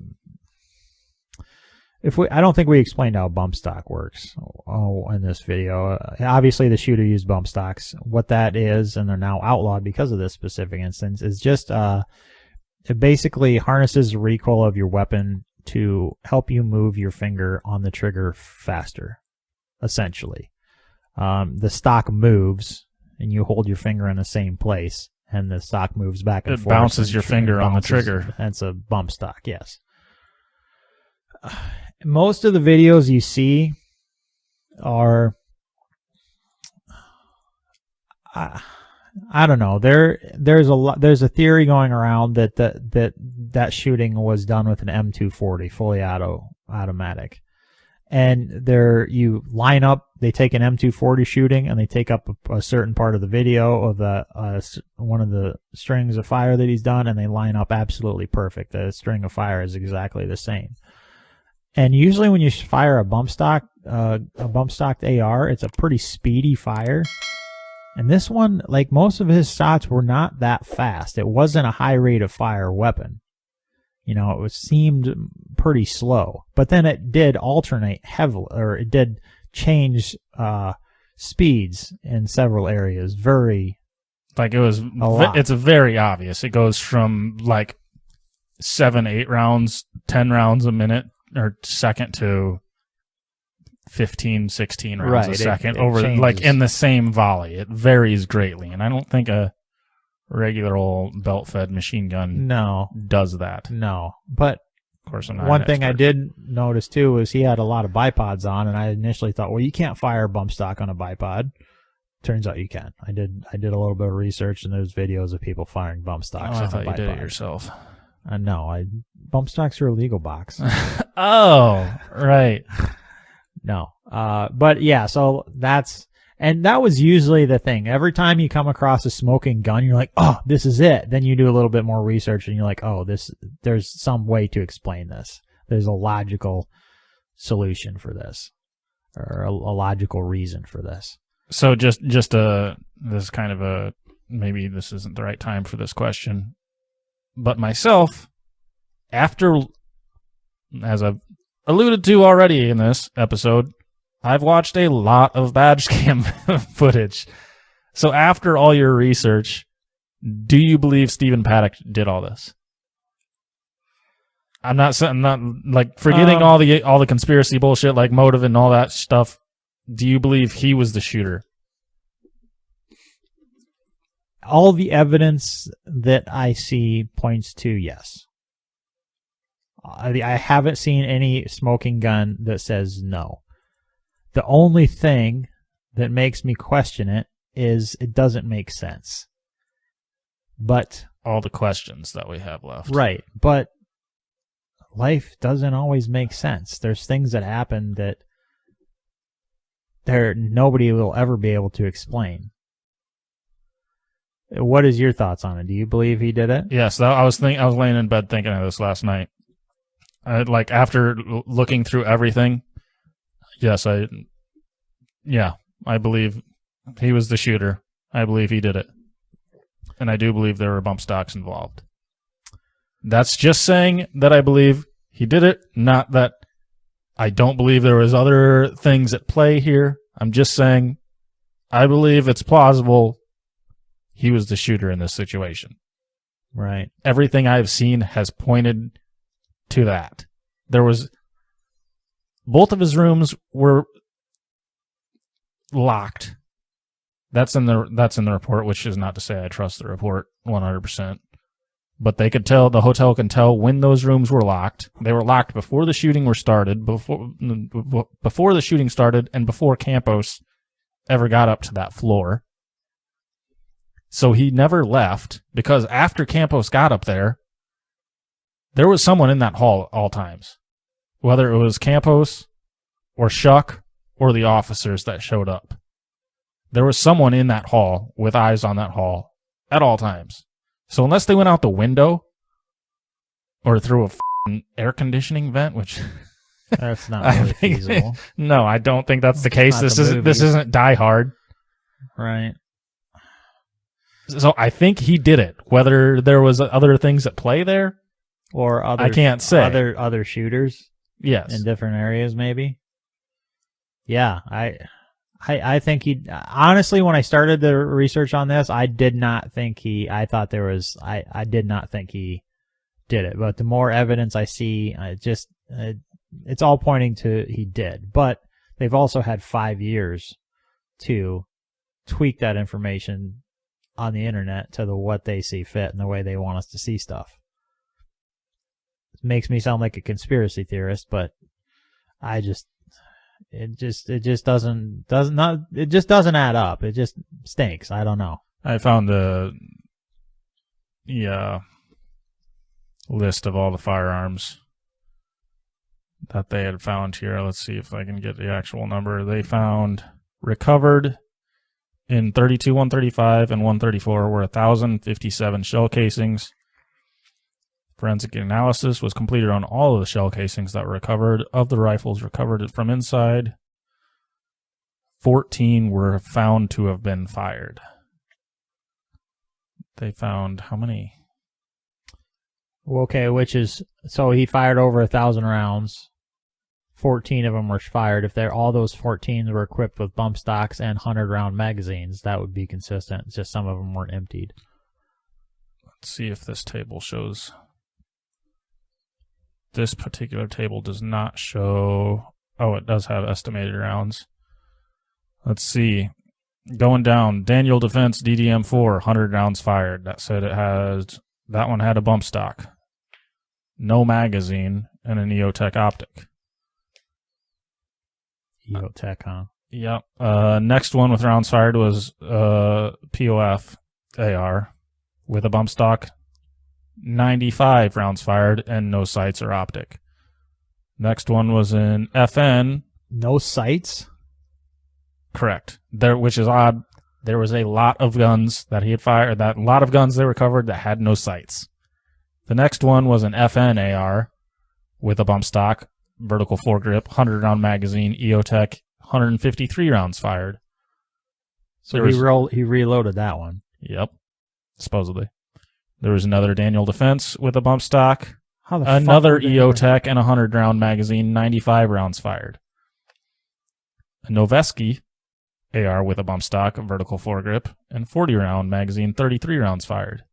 I don't think we explained how bump stock works in this video. Obviously, the shooter used bump stocks. What that is, and they're now outlawed because of this specific instance, is just it basically harnesses the recoil of your weapon to help you move your finger on the trigger faster, essentially. The stock moves, and you hold your finger in the same place, and the stock moves back and forth. It bounces your finger on the trigger. That's a bump stock, yes. Most of the videos you see are, I don't know. There's a theory going around that shooting was done with an M240 fully automatic, and you line up. They take an M240 shooting and they take up a certain part of the video of one of the strings of fire that he's done, and they line up absolutely perfect. The string of fire is exactly the same. And usually when you fire a bump stocked AR, it's a pretty speedy fire. And this one, like most of his shots, were not that fast. It wasn't a high rate of fire weapon. It seemed pretty slow. But then it did alternate heavily, or it did change speeds in several areas. It's very obvious. It goes from like 7, 8 rounds, 10 rounds a minute or second to 15, 16 rounds a second over changes. Like in the same volley. It varies greatly, and I don't think a regular old belt-fed machine gun does that. No, but of course, I'm not one thing I did notice too was he had a lot of bipods on, and I initially thought, well, you can't fire bump stock on a bipod. Turns out you can. I did a little bit of research, and there's videos of people firing bump stocks on a bipod. I thought you did it yourself. No, bump stocks are illegal, box. Oh, right. No. But yeah, so that was usually the thing. Every time you come across a smoking gun, you're like, oh, this is it. Then you do a little bit more research and you're like, oh, there's some way to explain this. There's a logical solution for this, or a logical reason for this. So just this kind of maybe this isn't the right time for this question, but myself, after, as I've alluded to already in this episode, I've watched a lot of badge cam footage. So after all your research, do you believe Stephen Paddock did all this? I'm not like forgetting all the conspiracy bullshit, like motive and all that stuff. Do you believe he was the shooter? All the evidence that I see points to yes. I haven't seen any smoking gun that says no. The only thing that makes me question it is it doesn't make sense. But all the questions that we have left. Right. But life doesn't always make sense. There's things that happen that nobody will ever be able to explain. What is your thoughts on it? Do you believe he did it? Yes, I was laying in bed thinking of this last night. Like after looking through everything, yes, I believe he was the shooter. I believe he did it. And I do believe there were bump stocks involved. That's just saying that I believe He did it. Not that I don't believe there was other things at play here. I'm just saying I believe it's plausible he was the shooter in this situation. Right. Everything I've seen has pointed to that. Both of his rooms were locked. That's in the report, which is not to say I trust the report 100%. But the hotel can tell when those rooms were locked. They were locked before the shooting started, before the shooting started, and before Campos ever got up to that floor. So he never left, because after Campos got up there was someone in that hall at all times. Whether it was Campos or Shuck or the officers that showed up. There was someone in that hall with eyes on that hall at all times. So unless they went out the window or through a air conditioning vent, which that's not really feasible. No, I don't think that's the case. This isn't Die Hard. Right. So I think he did it. Whether there was other things at play there, or other, I can't say. Other shooters, yes, in different areas, maybe. Yeah, I think he. Honestly, when I started the research on this, I did not think he. I thought there was. I did not think he did it. But the more evidence I see, it's all pointing to he did. But they've also had 5 years to tweak that information on the internet to what they see fit and the way they want us to see stuff. It makes me sound like a conspiracy theorist, but it just doesn't add up. It just stinks. I don't know. I found the list of all the firearms that they had found here. Let's see if I can get the actual number. They found recovered in 32, 135, and 134 were 1,057 shell casings. Forensic analysis was completed on all of the shell casings that were recovered. Of the rifles recovered from inside, 14 were found to have been fired. They found how many? Okay, so he fired over 1,000 rounds. 14 of them were fired. If all those 14 were equipped with bump stocks and 100-round magazines, that would be consistent. It's just some of them weren't emptied. Let's see if this table shows. This particular table does not show. Oh, it does have estimated rounds. Let's see. Going down, Daniel Defense DDM-4, 100 rounds fired. That one had a bump stock, no magazine, and an EOTech optic. EOTech, huh? Yep. Next one with rounds fired was POF AR with a bump stock, 95 rounds fired, and no sights or optic. Next one was in FN. No sights? Correct. Which is odd. There was a lot of guns that he had fired, a lot of guns they recovered that had no sights. The next one was an FN AR with a bump stock, vertical foregrip, 100-round magazine, EOTech, 153 rounds fired. So he reloaded that one. Yep, supposedly. There was another Daniel Defense with a bump stock, another EOTech, and a 100-round magazine, 95 rounds fired. A Noveski AR with a bump stock, vertical foregrip, and 40-round magazine, 33 rounds fired.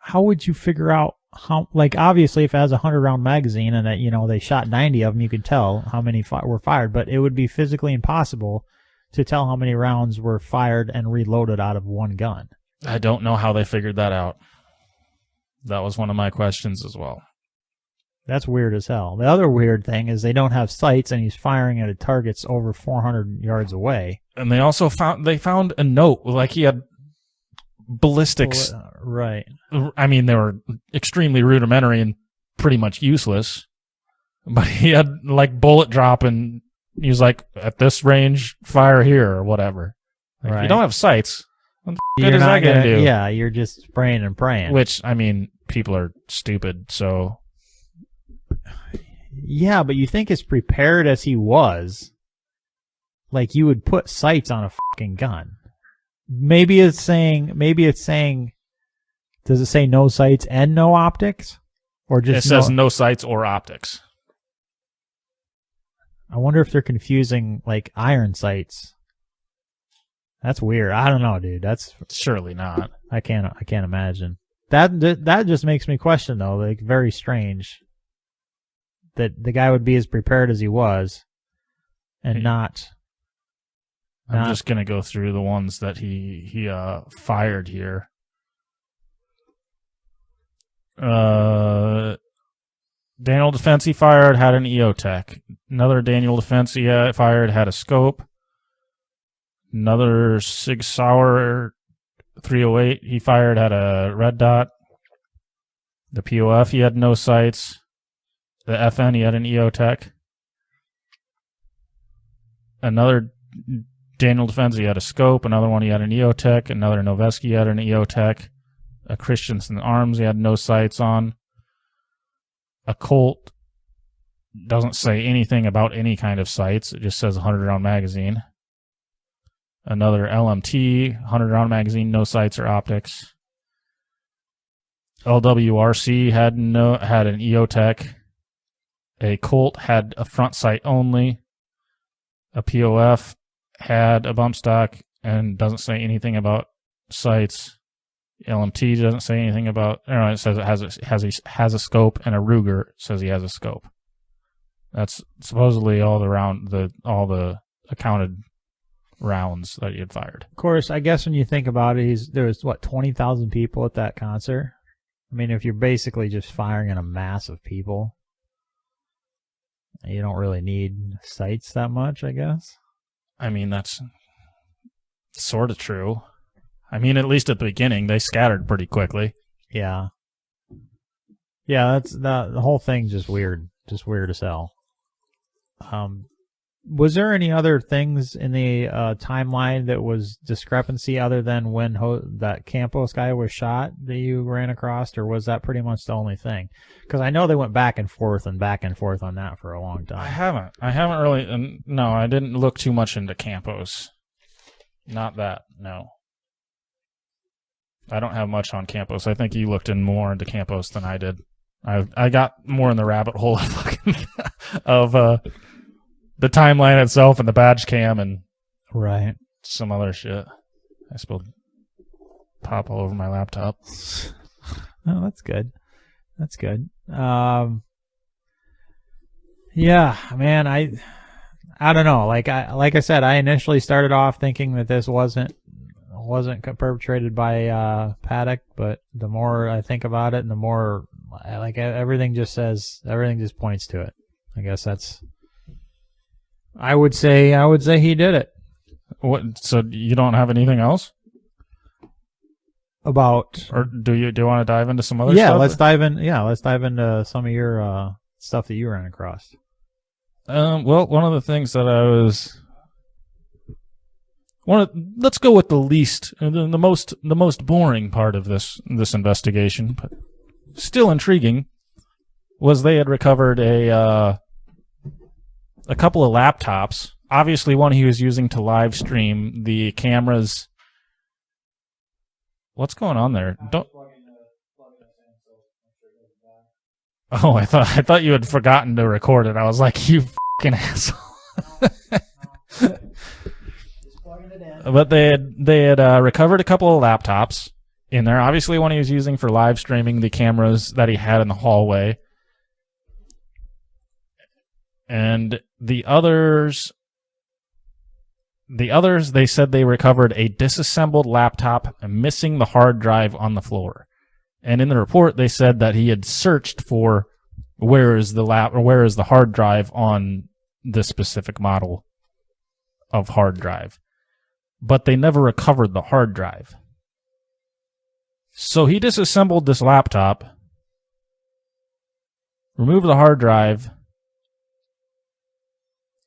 How would you figure out how? Like, obviously, if it has a 100-round magazine and that they shot 90 of them, you could tell how many were fired. But it would be physically impossible to tell how many rounds were fired and reloaded out of one gun. I don't know how they figured that out. That was one of my questions as well. That's weird as hell. The other weird thing is they don't have sights, and he's firing at targets over 400 yards away. And they also found a note, like he had ballistics. Right. I mean, they were extremely rudimentary and pretty much useless. But he had like bullet drop, and he was like, at this range, fire here or whatever. Like, right. If you don't have sights, what the good is that going to do? Yeah, you're just spraying and praying. Which, I mean, people are stupid, so... Yeah, but you think as prepared as he was, like, you would put sights on a fucking gun. Maybe it's saying Does it say no sights and no optics? Or It just says no sights or optics. I wonder if they're confusing like iron sights. That's weird. I don't know, dude. That's Surely not. I can't imagine. That just makes me question though, like very strange that the guy would be as prepared as he was and not I'm just going to go through the ones that he fired here. Daniel Defense he fired had an EOTech. Another Daniel Defense he fired had a scope. Another Sig Sauer 308 he fired had a red dot. The POF he had no sights. The FN he had an EOTech. Another Daniel Defense he had a scope. Another one he had an EOTech. Another Noveski had an EOTech. A Christensen Arms he had no sights on. A Colt doesn't say anything about any kind of sights. It just says 100-round magazine. Another LMT, 100-round magazine, no sights or optics. LWRC had an EOTech. A Colt had a front sight only. A POF had a bump stock and doesn't say anything about sights. LMT doesn't say anything about. It says it has a scope, and a Ruger says he has a scope. That's supposedly all the accounted rounds that he had fired. Of course, I guess when you think about it, there was 20,000 people at that concert. I mean, if you're basically just firing in a mass of people, you don't really need sights that much, I guess. I mean, that's sort of true. I mean, at least at the beginning, they scattered pretty quickly. Yeah. Yeah, the whole thing's just weird as hell. Was there any other things in the timeline that was discrepancy other than when that Campos guy was shot that you ran across, or was that pretty much the only thing? Because I know they went back and forth on that for a long time. I haven't really. No, I didn't look too much into Campos. Not that. No. I don't have much on Campos. I think you looked more into Campos than I did. I got more in the rabbit hole of the timeline itself and the badge cam and right some other shit. I spilled pop all over my laptop. Oh, that's good. That's good. Yeah, man, I don't know. Like I said, I initially started off thinking that this wasn't perpetrated by Paddock, but the more I think about it, and the more everything just points to it. I guess that's. I would say he did it. What? So you don't have anything else about? Or do you want to dive into some other? Yeah, stuff? let's dive into some of your stuff that you ran across. Well, one of the things that I was. Let's go with the least, the most boring part of this investigation, but still intriguing, was they had recovered a couple of laptops. Obviously, one he was using to live stream the cameras. What's going on there? Oh, I thought you had forgotten to record it. I was like, you fucking asshole. But they had recovered a couple of laptops in there. Obviously, one he was using for live streaming the cameras that he had in the hallway. And the others, they said they recovered a disassembled laptop missing the hard drive on the floor. And in the report, they said that he had searched for where is the hard drive on this specific model of hard drive. But they never recovered the hard drive. So he disassembled this laptop, removed the hard drive,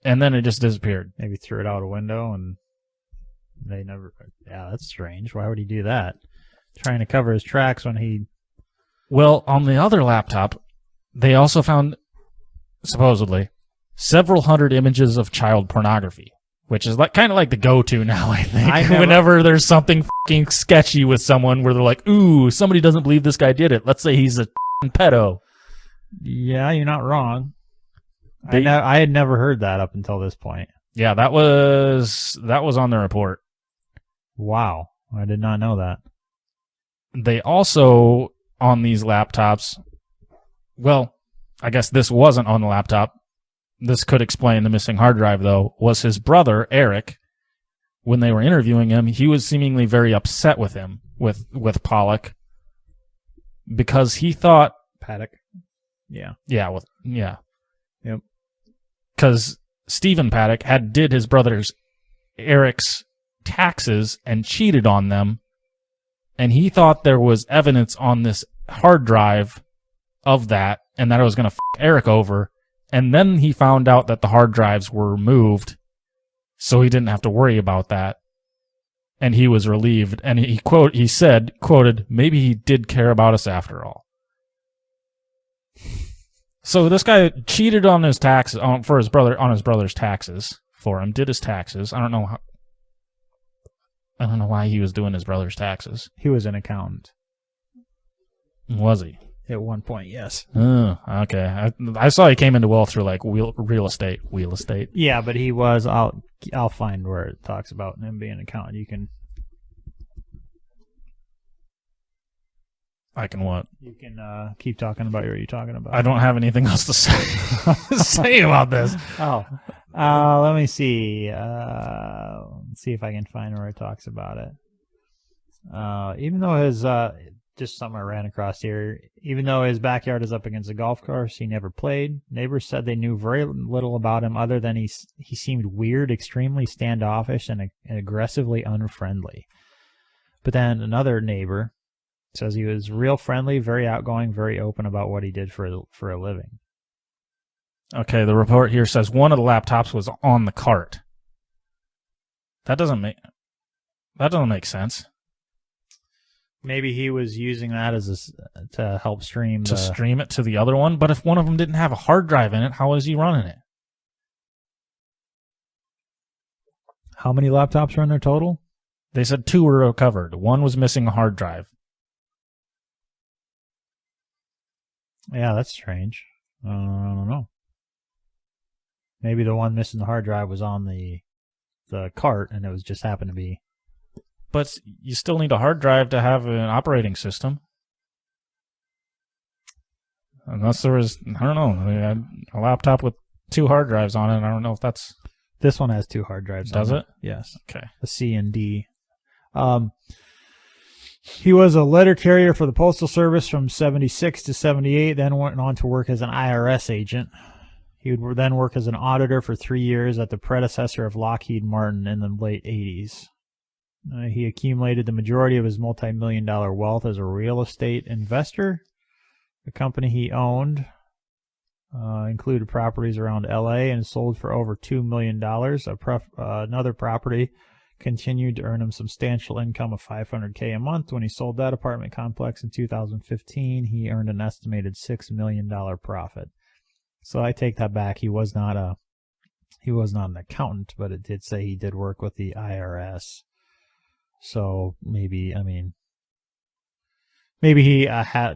and then it just disappeared. Maybe threw it out a window and they never... Yeah, that's strange. Why would he do that? Trying to cover his tracks when he... Well, on the other laptop, they also found, supposedly, several hundred images of child pornography which is like kind of like the go-to now, I think. I Whenever there's something fucking sketchy with someone where they're like, ooh, somebody doesn't believe this guy did it. Let's say he's a pedo. Yeah, you're not wrong. They- I had never heard that up until this point. Yeah, that was on the report. Wow, I did not know that. They also, on these laptops, well, I guess this wasn't on the laptop. This could explain the missing hard drive, though, was his brother, Eric. When they were interviewing him, he was seemingly very upset with him, with Pollock, because he thought... Paddock. Yeah. Yeah. Yep. Because Stephen Paddock did his brother's Eric's taxes and cheated on them, and he thought there was evidence on this hard drive of that, and that it was going to Eric over. And then he found out that the hard drives were removed, so he didn't have to worry about that. And he was relieved. And he said, quoted, maybe he did care about us after all. So this guy cheated on his taxes on his brother's taxes for him, did his taxes. I don't know why he was doing his brother's taxes. He was an accountant. Was he? At one point, yes. Oh, okay. I saw he came into wealth through like real estate. Yeah, but he was. I'll find where it talks about him being an accountant. I can what? You can keep talking about what you're talking about. I don't have anything else to say about this. Oh, let me see. Let's see if I can find where it talks about it. Even though his just something I ran across here. Even though his backyard is up against a golf course, he never played. Neighbors said they knew very little about him other than he seemed weird, extremely standoffish, and aggressively unfriendly. But then another neighbor says he was real friendly, very outgoing, very open about what he did for a living. Okay, the report here says one of the laptops was on the cart. That doesn't make sense. Maybe he was using that to help stream stream it to the other one. But if one of them didn't have a hard drive in it, how is he running it? How many laptops are in there total? They said 2 were recovered. One was missing a hard drive. Yeah, that's strange. I don't know. Maybe the one missing the hard drive was on the cart, and it was just happened to be. But you still need a hard drive to have an operating system. Unless there was, I don't know, they had a laptop with 2 hard drives on it. I don't know if that's... This one has 2 hard drives on it. Does it? Yes. Okay. A C and D. He was a letter carrier for the Postal Service from 76 to 78, then went on to work as an IRS agent. He would then work as an auditor for 3 years at the predecessor of Lockheed Martin in the late 80s. He accumulated the majority of his multi-million-dollar wealth as a real estate investor. The company he owned included properties around L.A. and sold for over $2 million. Another property continued to earn him substantial income of $500K a month. When he sold that apartment complex in 2015, he earned an estimated $6 million profit. So I take that back. He was not an accountant, but it did say he did work with the IRS. So maybe he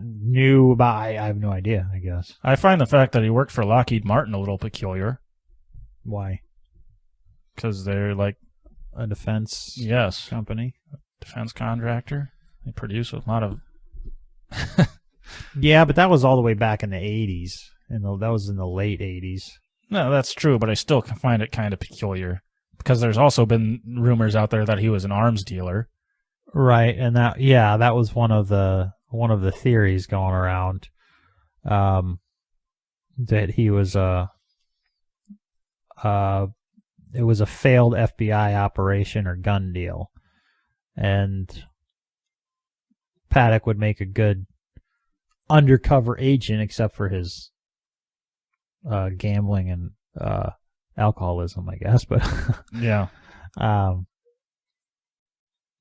knew about. I have no idea. I guess. I find the fact that he worked for Lockheed Martin a little peculiar. Why? Because they're like a defense company, defense contractor. They produce a lot of. Yeah, but that was all the way back in the 80s, and that was in the late 80s. No, that's true, but I still find it kind of peculiar. Because there's also been rumors out there that he was an arms dealer. Right, and that was one of the theories going around, that he was it was a failed FBI operation or gun deal, and Paddock would make a good undercover agent, except for his gambling and alcoholism, I guess, but yeah.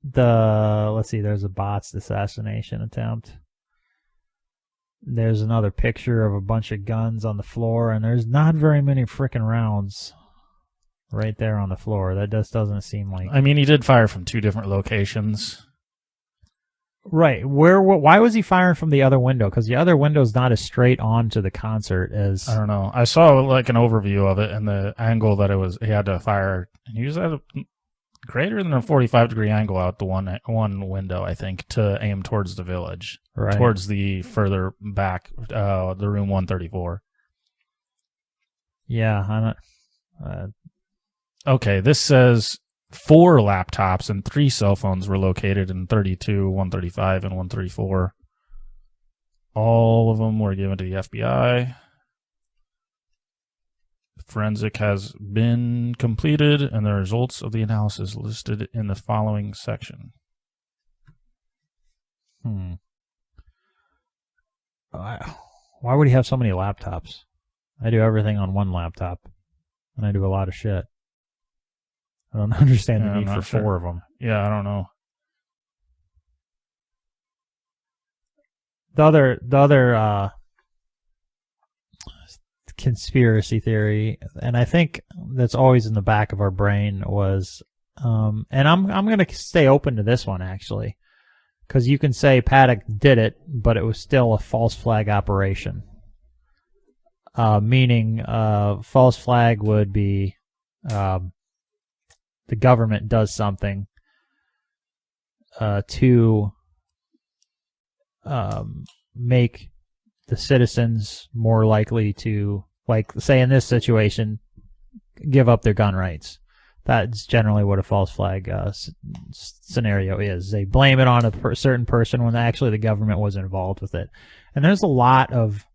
Let's see, there's a botched assassination attempt. There's another picture of a bunch of guns on the floor, and there's not very many frickin' rounds. right there on the floor. That just doesn't seem like I mean, he did fire from 2 different locations. right. Why was he firing from the other window? Because the other window's not as straight on to the concert as I don't know. I saw like an overview of it and the angle that he had to fire. He was at a greater than a 45-degree angle out the one window, I think, to aim towards the village, right. towards the further back, the room 134. Yeah, I don't. Okay, this says 4 laptops and 3 cell phones were located in 32, 135, and 134. All of them were given to the FBI. Forensic has been completed, and the results of the analysis listed in the following section. Why would he have so many laptops? I do everything on one laptop, and I do a lot of shit. I don't understand the need for 4 of them. Yeah, I don't know. The other conspiracy theory, and I think that's always in the back of our brain, was, and I'm going to stay open to this one actually, because you can say Paddock did it, but it was still a false flag operation. Meaning, false flag would be the government does something to make the citizens more likely to, like, say in this situation, give up their gun rights. That's generally what a false flag scenario is. They blame it on a certain person when actually the government was involved with it. And there's a lot of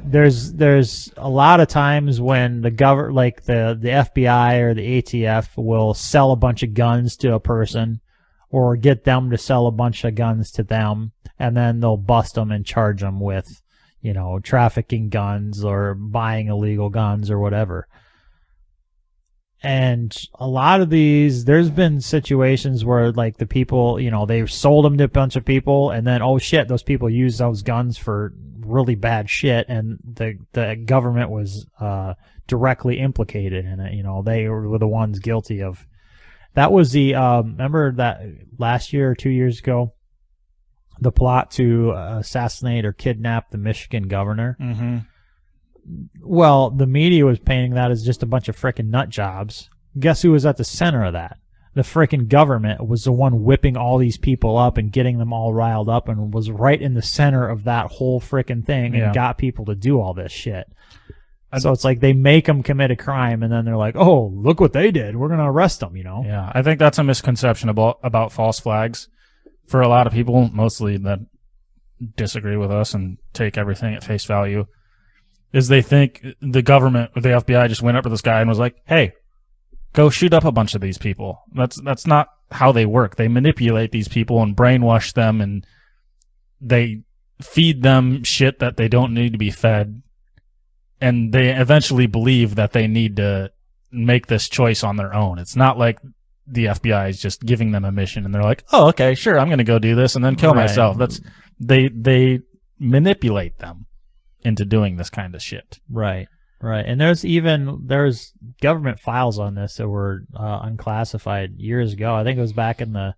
there's a lot of times when the like the FBI or the ATF will sell a bunch of guns to a person or get them to sell a bunch of guns to them, and then they'll bust them and charge them with, you know, trafficking guns or buying illegal guns or whatever. And a lot of these, there's been situations where, like, the people, you know, they've sold them to a bunch of people, and then, oh shit, those people use those guns for really bad shit, and the government was directly implicated in it. You know, they were the ones guilty of. That was the, remember that last year or 2 years ago, the plot to assassinate or kidnap the Michigan governor? Mm-hmm. Well, the media was painting that as just a bunch of frickin' nut jobs. Guess who was at the center of that? The frickin' government was the one whipping all these people up and getting them all riled up, and was right in the center of that whole frickin' thing and got people to do all this shit. So it's like they make them commit a crime, and then they're like, oh, look what they did. We're going to arrest them, you know? Yeah, I think that's a misconception about false flags. For a lot of people, mostly that disagree with us and take everything at face value, is they think the government or the FBI just went up to this guy and was like, hey, go shoot up a bunch of these people. That's not how they work. They manipulate these people and brainwash them, and they feed them shit that they don't need to be fed, and they eventually believe that they need to make this choice on their own. It's not like the FBI is just giving them a mission and they're like, oh, okay, sure, I'm going to go do this and then kill myself. They manipulate them into doing this kind of shit. Right. And there's government files on this that were unclassified years ago. I think it was back in the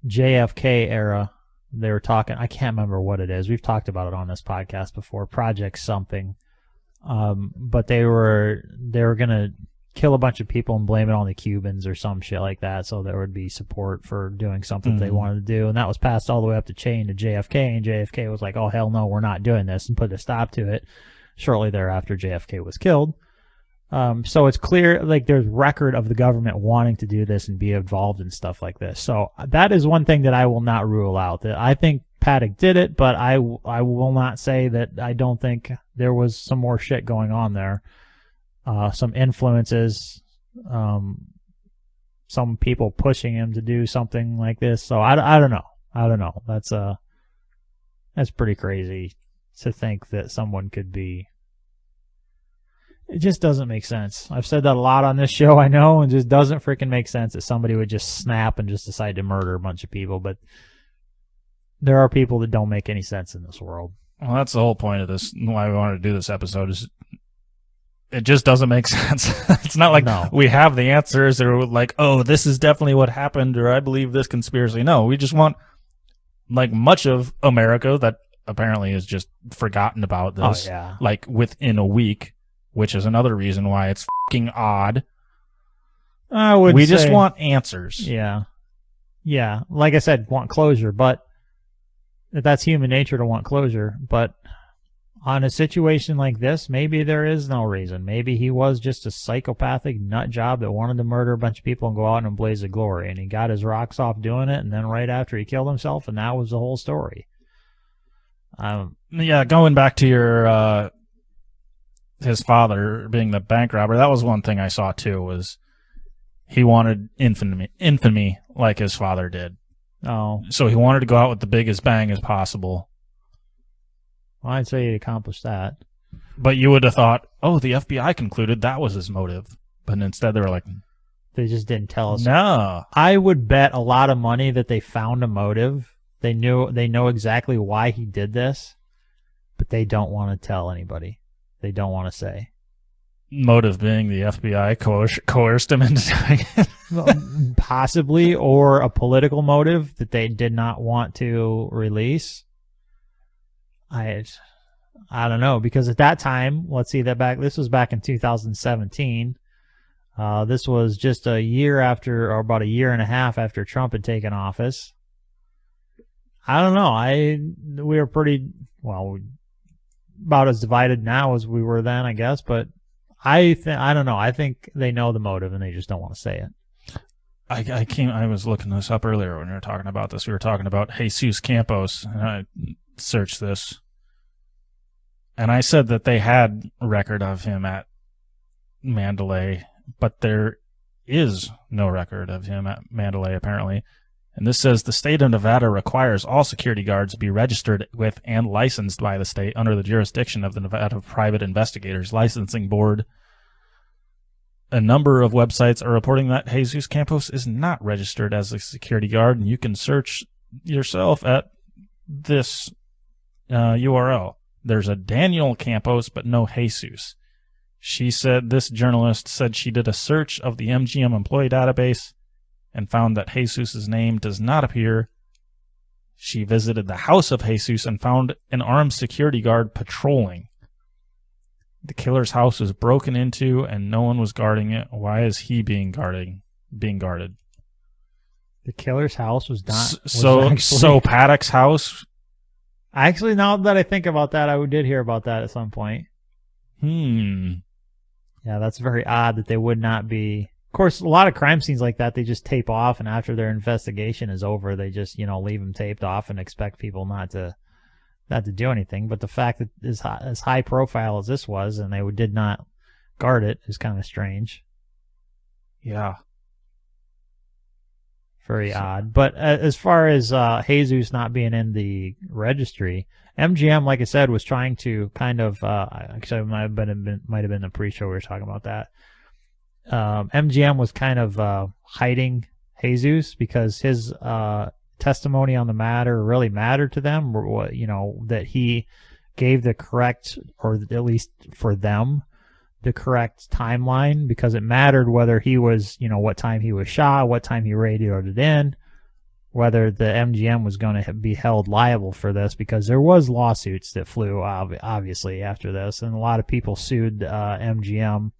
JFK era. They were talking, I can't remember what it is. We've talked about it on this podcast before, Project something. But they were going to kill a bunch of people and blame it on the Cubans or some shit like that, so there would be support for doing something they wanted to do. And that was passed all the way up the chain to JFK, and JFK was like, oh, hell no, we're not doing this, and put a stop to it. Shortly thereafter, JFK was killed. So it's clear, like, there's record of the government wanting to do this and be involved in stuff like this. So that is one thing that I will not rule out. That I think Paddock did it, but I will not say that I don't think there was some more shit going on there. Some influences, some people pushing him to do something like this. So I don't know. That's pretty crazy to think that someone could be. It just doesn't make sense. I've said that a lot on this show, I know, and it just doesn't freaking make sense that somebody would just snap and just decide to murder a bunch of people. But there are people that don't make any sense in this world. Well, that's the whole point of this, why we wanted to do this episode, is it just doesn't make sense. It's not like we have the answers or like, oh, this is definitely what happened or I believe this conspiracy. No, we just want like much of America that apparently is just forgotten about this. Oh, yeah. Like within a week, which is another reason why it's fucking odd. We just want answers. Yeah. Yeah. Like I said, want closure, but that's human nature to want closure. But on a situation like this, maybe there is no reason. Maybe he was just a psychopathic nut job that wanted to murder a bunch of people and go out in a blaze of glory. And he got his rocks off doing it. And then right after he killed himself, and that was the whole story. Yeah, going back to your his father being the bank robber, that was one thing I saw too, was he wanted infamy like his father did. Oh. So he wanted to go out with the biggest bang as possible. Well, I'd say he accomplished that. But you would have thought, oh, the FBI concluded that was his motive. But instead they were like... They just didn't tell us. No. I would bet a lot of money that they found a motive. They know exactly why he did this, but they don't want to tell anybody. They don't want to say. Motive being the FBI coerced him into doing it. Possibly, or a political motive that they did not want to release. I don't know, because at that time, let's see that back. This was back in 2017. This was just a year after, or about a year and a half after Trump had taken office. I don't know. We were pretty, well, about as divided now as we were then, I guess. But I don't know. I think they know the motive and they just don't want to say it. I was looking this up earlier when we were talking about this. We were talking about Jesus Campos, and I searched this. And I said that they had record of him at Mandalay, but there is no record of him at Mandalay, apparently. And this says the state of Nevada requires all security guards be registered with and licensed by the state under the jurisdiction of the Nevada Private Investigators Licensing Board. A number of websites are reporting that Jesus Campos is not registered as a security guard, and you can search yourself at this URL. There's a Daniel Campos, but no Jesus. This journalist said she did a search of the MGM employee database and found that Jesus' name does not appear. She visited the house of Jesus and found an armed security guard patrolling. The killer's house was broken into and no one was guarding it. Why is he being guarded? The killer's house was not. So Paddock's house. Actually, now that I think about that, I did hear about that at some point. Yeah, that's very odd that they would not be. Of course, a lot of crime scenes like that, they just tape off, and after their investigation is over, they just, leave them taped off and expect people not to do anything. But the fact that as high profile as this was, and they did not guard it, is kind of strange. Yeah. Very odd. But as far as Jesus not being in the registry, MGM, like I said, was trying to kind of, actually it might have been the pre-show we were talking about that. MGM was kind of hiding Jesus because his testimony on the matter really mattered to them, or that he gave the correct, or at least for them, the correct timeline, because it mattered whether he was, what time he was shot, what time he radioed it in, whether the MGM was going to be held liable for this, because there was lawsuits that flew obviously after this, and a lot of people sued MGM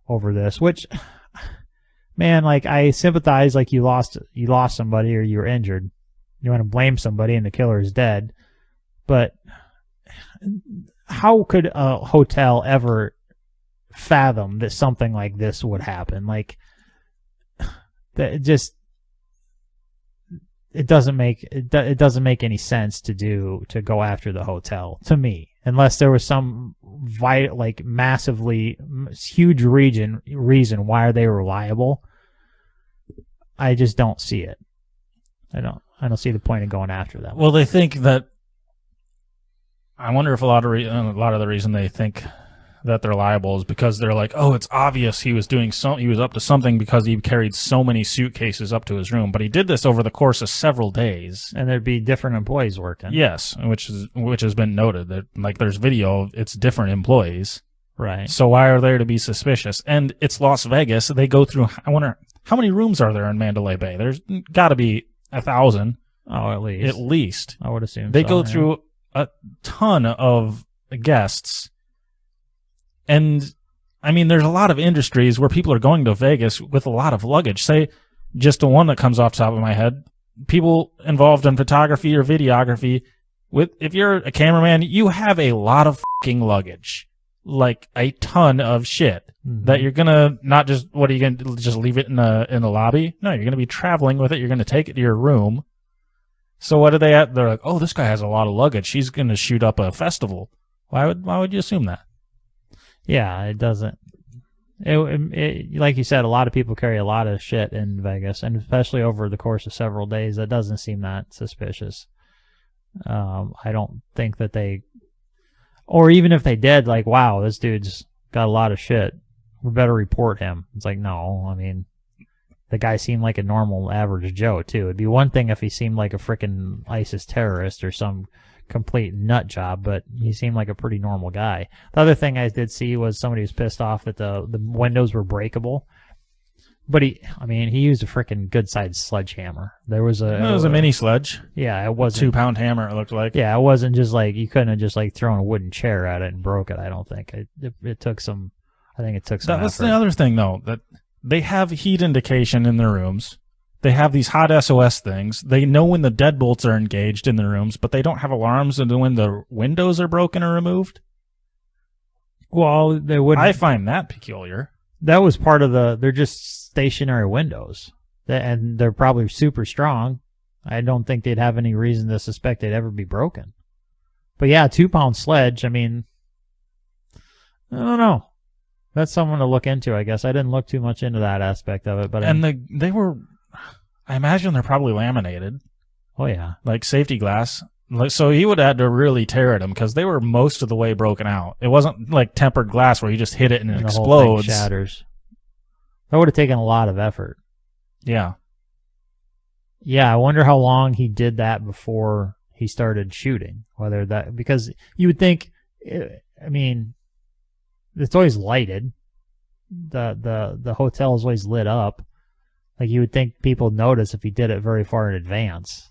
over this, which, man, like, I sympathize, like, you lost somebody or you were injured. You want to blame somebody and the killer is dead. But how could a hotel ever fathom that something like this would happen? Like, that it doesn't make any sense to go after the hotel, to me, unless there was some massively huge reason why they were liable. I just don't see it. I don't see the point of going after them. Well, they think that. I wonder if a lot of the reason they think that they're liable is because they're like, oh, it's obvious he was up to something because he carried so many suitcases up to his room. But he did this over the course of several days, and there'd be different employees working. Yes, which has been noted that, like, there's video. It's different employees, Right. So why are they to be suspicious? And it's Las Vegas. They go through, I wonder, how many rooms are there in Mandalay Bay? There's got to be 1,000. Oh, at least. At least. I would assume They so, go yeah. through a ton of guests. And, I mean, there's a lot of industries where people are going to Vegas with a lot of luggage. Say, just the one that comes off the top of my head, people involved in photography or videography, if you're a cameraman, you have a lot of fucking luggage. Like a ton of shit that you're gonna not just, what are you gonna just leave it in the lobby? No, you're gonna be traveling with it. You're gonna take it to your room. So what do they have? They're like, oh, this guy has a lot of luggage. He's gonna shoot up a festival. Why would you assume that? Yeah, it doesn't. It like you said, a lot of people carry a lot of shit in Vegas, and especially over the course of several days, that doesn't seem that suspicious. I don't think that they, or even if they did, like, wow, this dude's got a lot of shit, we better report him. It's like, no, I mean, the guy seemed like a normal average Joe too. It'd be one thing if he seemed like a freaking ISIS terrorist or some complete nut job, but he seemed like a pretty normal guy. The other thing I did see was somebody was pissed off that the windows were breakable, but he used a freaking good-sized sledgehammer. It was a mini sledge. Yeah, it wasn't 2-pound hammer. It looked like. Yeah, it wasn't just like, you couldn't have just like thrown a wooden chair at it and broke it. I don't think it took some. I think it took some. That's effort. the other thing, though, that they have heat indication in their rooms. They have these hot SOS things. They know when the deadbolts are engaged in the rooms, but they don't have alarms when the windows are broken or removed. Well, they wouldn't. I find that peculiar. That was part of they're just stationary windows, and they're probably super strong. I don't think they'd have any reason to suspect they'd ever be broken. But yeah, 2-pound sledge, I mean, I don't know. That's someone to look into, I guess. I didn't look too much into that aspect of it. But they were, I imagine they're probably laminated. Oh, yeah. Like safety glass. So he would have had to really tear at them because they were most of the way broken out. It wasn't like tempered glass where you just hit it and it the explodes. Whole thing shatters. That would have taken a lot of effort. Yeah. Yeah, I wonder how long he did that before he started shooting. Because you would think, I mean, it's always lighted. The hotel is always lit up. Like, you would think people would notice if he did it very far in advance.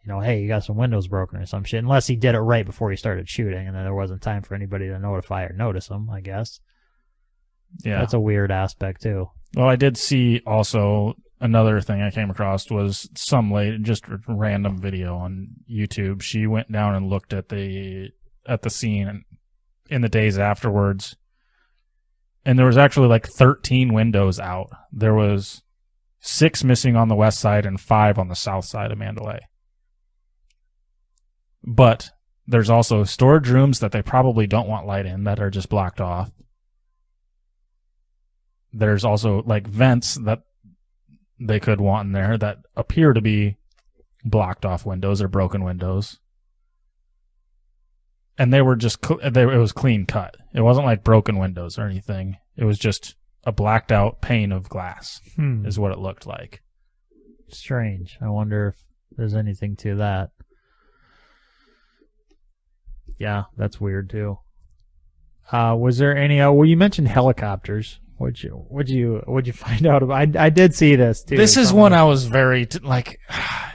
You know, hey, you got some windows broken or some shit. Unless he did it right before he started shooting, and then there wasn't time for anybody to notify or notice him, I guess. Yeah. That's a weird aspect, too. Well, I did see also another thing I came across was some just a random video on YouTube. She went down and looked at the scene in the days afterwards, and there was actually like 13 windows out. There was 6 missing on the west side and 5 on the south side of Mandalay. But there's also storage rooms that they probably don't want light in that are just blocked off. There's also like vents that they could want in there that appear to be blocked off windows or broken windows. And they were just, it was clean cut. It wasn't like broken windows or anything. It was just a blacked out pane of glass is what it looked like. Strange. I wonder if there's anything to that. Yeah, that's weird too. Was there any? Well, you mentioned helicopters. What'd you find out about? I did see this too. This is one I was very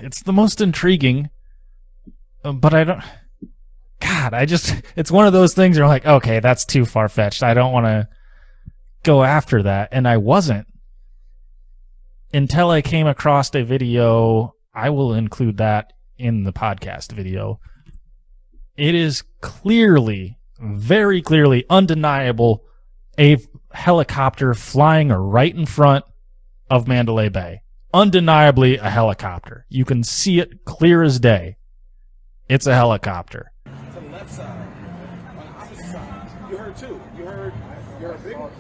it's the most intriguing, but I don't. God, it's one of those things you're like, okay, that's too far fetched. I don't want to go after that, and I wasn't until I came across a video. I will include that in the podcast video. It is clearly, very clearly, undeniable, a helicopter flying right in front of Mandalay Bay. Undeniably a helicopter. You can see it clear as day. It's a helicopter. To the left side, on the opposite side. You heard 2. You heard big one.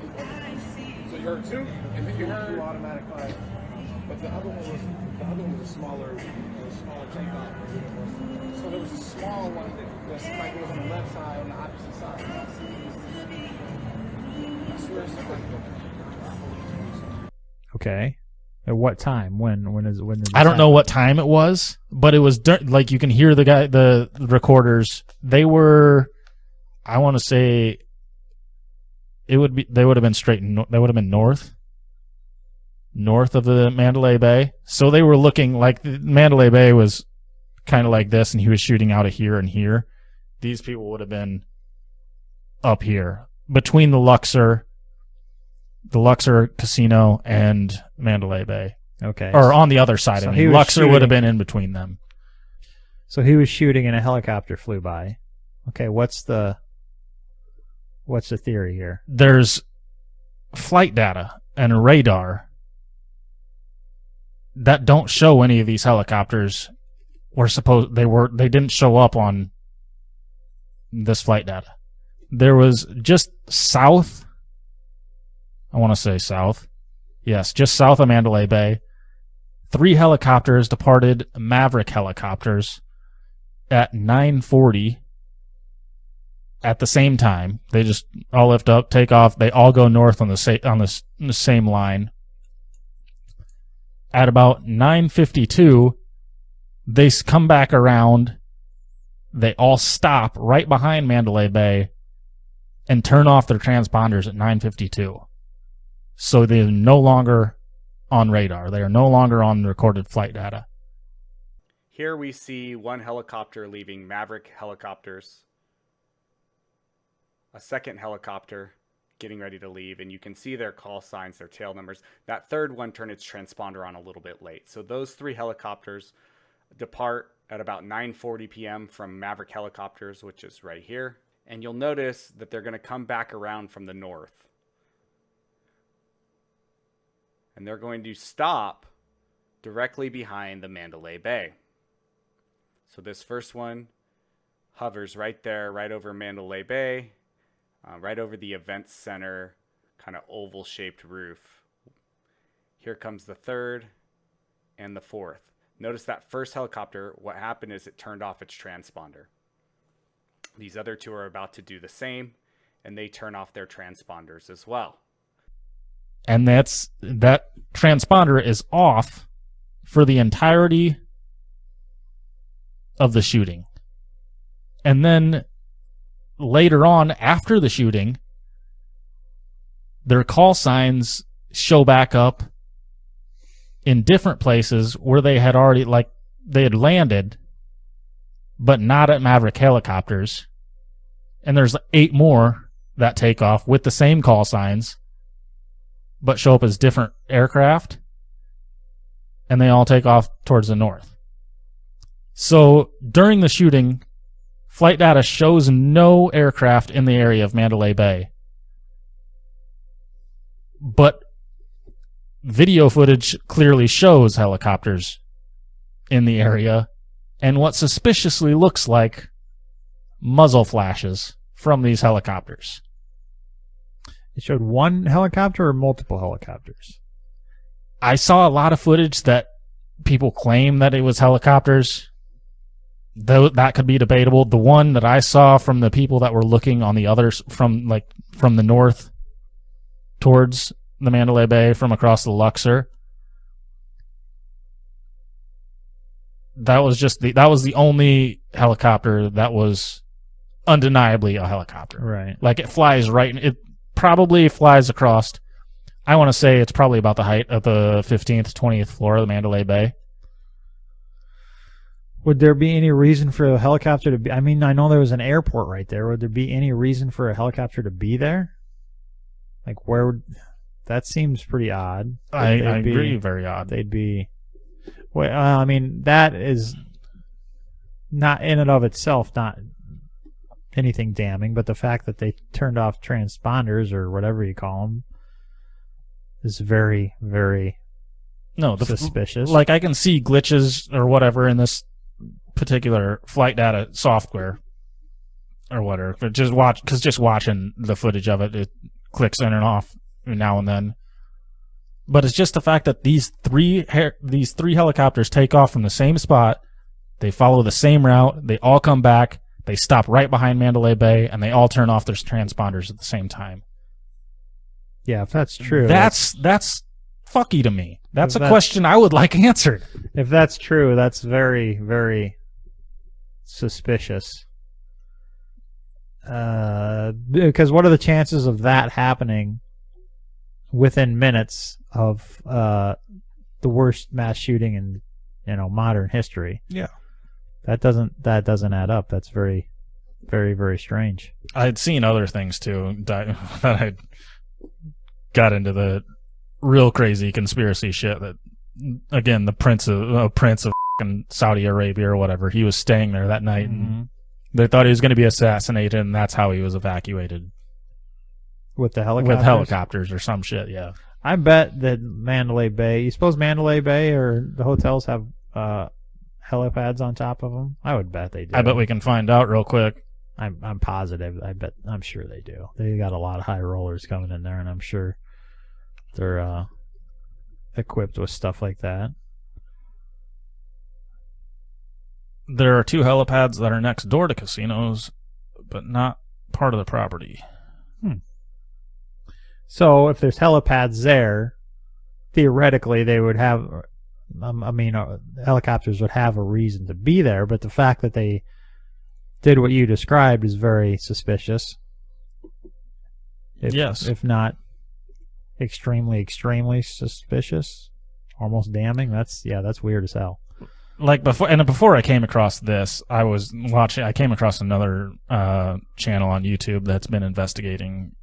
So you heard 2, and then you heard automatic fire. But the other one was a smaller takeoff. So there was a small one that seemed like it was on the left side, on the opposite side. I swear somebody. Okay. At what time? When did I don't know what time it was, but it was like you can hear the recorders. They were, I want to say, they would have been they would have been north of the Mandalay Bay. So they were looking like Mandalay Bay was kind of like this, and he was shooting out of here and here. These people would have been up here between the Luxor Casino and Mandalay Bay. Okay. Or on the other side. So I mean, Luxor would have been in between them. So he was shooting and a helicopter flew by. Okay, what's the theory here? There's flight data and radar that don't show any of these helicopters they didn't show up on this flight data. There was just south, I want to say south. Yes, just south of Mandalay Bay. 3 helicopters departed, Maverick helicopters, at 9:40 at the same time. They just all lift up, take off. They all go north on the same line. At about 9:52, they come back around. They all stop right behind Mandalay Bay and turn off their transponders at 9:52. So they're no longer on radar. They are no longer on recorded flight data. Here we see one helicopter leaving Maverick helicopters, a second helicopter getting ready to leave, and you can see their call signs, their tail numbers. That third one turned its transponder on a little bit late. So those 3 helicopters depart at about 9:40 p.m. from Maverick helicopters, which is right here. And you'll notice that they're going to come back around from the north. And they're going to stop directly behind the Mandalay Bay. So this first one hovers right there, right over Mandalay Bay, right over the event center, kind of oval-shaped roof. Here comes the third and the fourth. Notice that first helicopter, what happened is it turned off its transponder. These other 2 are about to do the same, and they turn off their transponders as well. And that transponder is off for the entirety of the shooting. And then later on, after the shooting, their call signs show back up in different places where they had already, they had landed, but not at Maverick helicopters. And there's 8 more that take off with the same call signs, but show up as different aircraft, and they all take off towards the north. So during the shooting, flight data shows no aircraft in the area of Mandalay Bay, but video footage clearly shows helicopters in the area and what suspiciously looks like muzzle flashes from these helicopters. It showed one helicopter or multiple helicopters? I saw a lot of footage that people claim that it was helicopters. Though that could be debatable. The one that I saw from the people that were looking on the others from the north towards the Mandalay Bay from across the Luxor, that was the only helicopter that was undeniably a helicopter. Right. Like it flies it probably flies across, I want to say it's probably about the height of the 15th, 20th floor of the Mandalay Bay. Would there be any reason for a helicopter to be, I mean, I know there was an airport right there. Would there be any reason for a helicopter to be there? Like where would, that seems pretty odd. I agree, very odd. They'd be, well, I mean, that is not in and of itself, not anything damning, but the fact that they turned off transponders or whatever you call them is very, very suspicious. Like I can see glitches or whatever in this particular flight data software or whatever. But just watching the footage of it, it clicks in and off now and then. But it's just the fact that these three helicopters take off from the same spot. They follow the same route. They all come back. They stop right behind Mandalay Bay, and they all turn off their transponders at the same time. Yeah, if that's true. That's fucky to me. That's a question I would like answered. If that's true, that's very, very suspicious. Because what are the chances of that happening within minutes of the worst mass shooting in modern history? Yeah. That doesn't add up. That's very, very, very strange. I'd seen other things too that I got into the real crazy conspiracy shit. That again, the prince of fucking Saudi Arabia or whatever, he was staying there that night, and they thought he was going to be assassinated, and that's how he was evacuated With the helicopters? with helicopters or some shit. Yeah, I bet that Mandalay Bay. You suppose Mandalay Bay or the hotels have helipads on top of them? I would bet they do. I bet we can find out real quick. I'm positive. I'm sure they do. They got a lot of high rollers coming in there, and I'm sure they're equipped with stuff like that. There are 2 helipads that are next door to casinos, but not part of the property. So if there's helipads there, theoretically they would have. Helicopters would have a reason to be there, but the fact that they did what you described is very suspicious. Yes. If not extremely, extremely suspicious, almost damning. That's weird as hell. Like before I came across this, I came across another channel on YouTube that's been investigating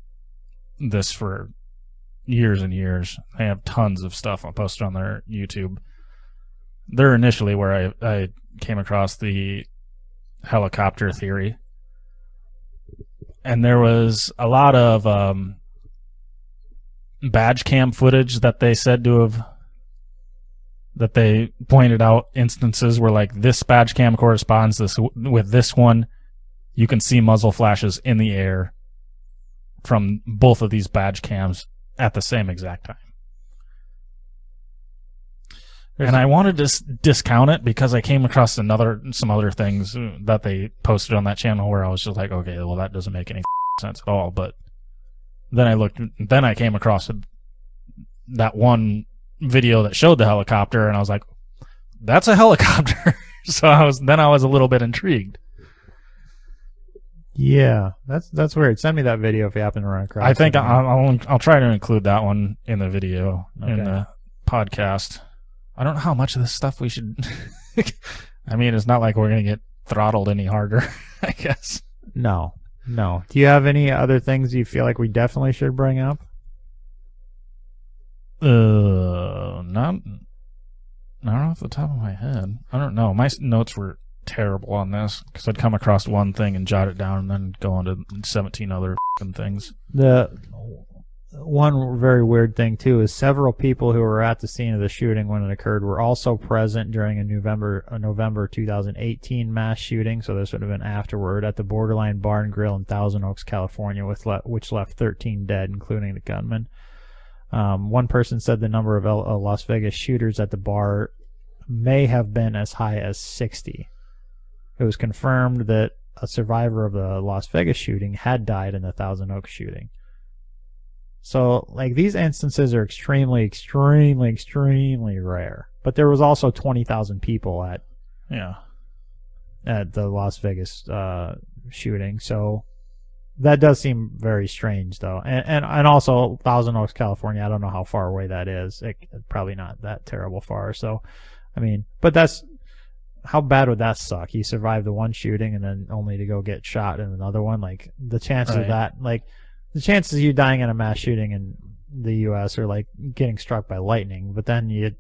this for years and years. They have tons of stuff posted on their YouTube. They're initially where I came across the helicopter theory, and there was a lot of badge cam footage that they said to have, that they pointed out instances where like this badge cam corresponds with this one. You can see muzzle flashes in the air from both of these badge cams at the same exact time. And I wanted to discount it because I came across some other things that they posted on that channel where I was just like, okay, well, that doesn't make any sense at all. But then I came across that one video that showed the helicopter, and I was like, that's a helicopter. So I was a little bit intrigued. Yeah, that's weird. Send me that video if you happen to run across. I think I'll try to include that one in the video, in the podcast. I don't know how much of this stuff we should. I mean, it's not like we're going to get throttled any harder, I guess. No. Do you have any other things you feel like we definitely should bring up? Not off the top of my head. I don't know. My notes were terrible on this because I'd come across one thing and jot it down and then go on to 17 other things. The one very weird thing too is several people who were at the scene of the shooting when it occurred were also present during a November 2018 mass shooting. So this would have been afterward at the Borderline Bar and Grill in Thousand Oaks, California, which left 13 dead, including the gunman. One person said the number of Las Vegas shooters at the bar may have been as high as 60. It was confirmed that a survivor of the Las Vegas shooting had died in the Thousand Oaks shooting. So, like, these instances are extremely, extremely, extremely rare. But there was also 20,000 people at the Las Vegas shooting. So that does seem very strange, though. And also, Thousand Oaks, California, I don't know how far away that is. Probably not that terrible far. So, I mean, but how bad would that suck? You survived the one shooting and then only to go get shot in another one. Like, the chances of that, like, the chances of you dying in a mass shooting in the U.S. are like getting struck by lightning, but then you're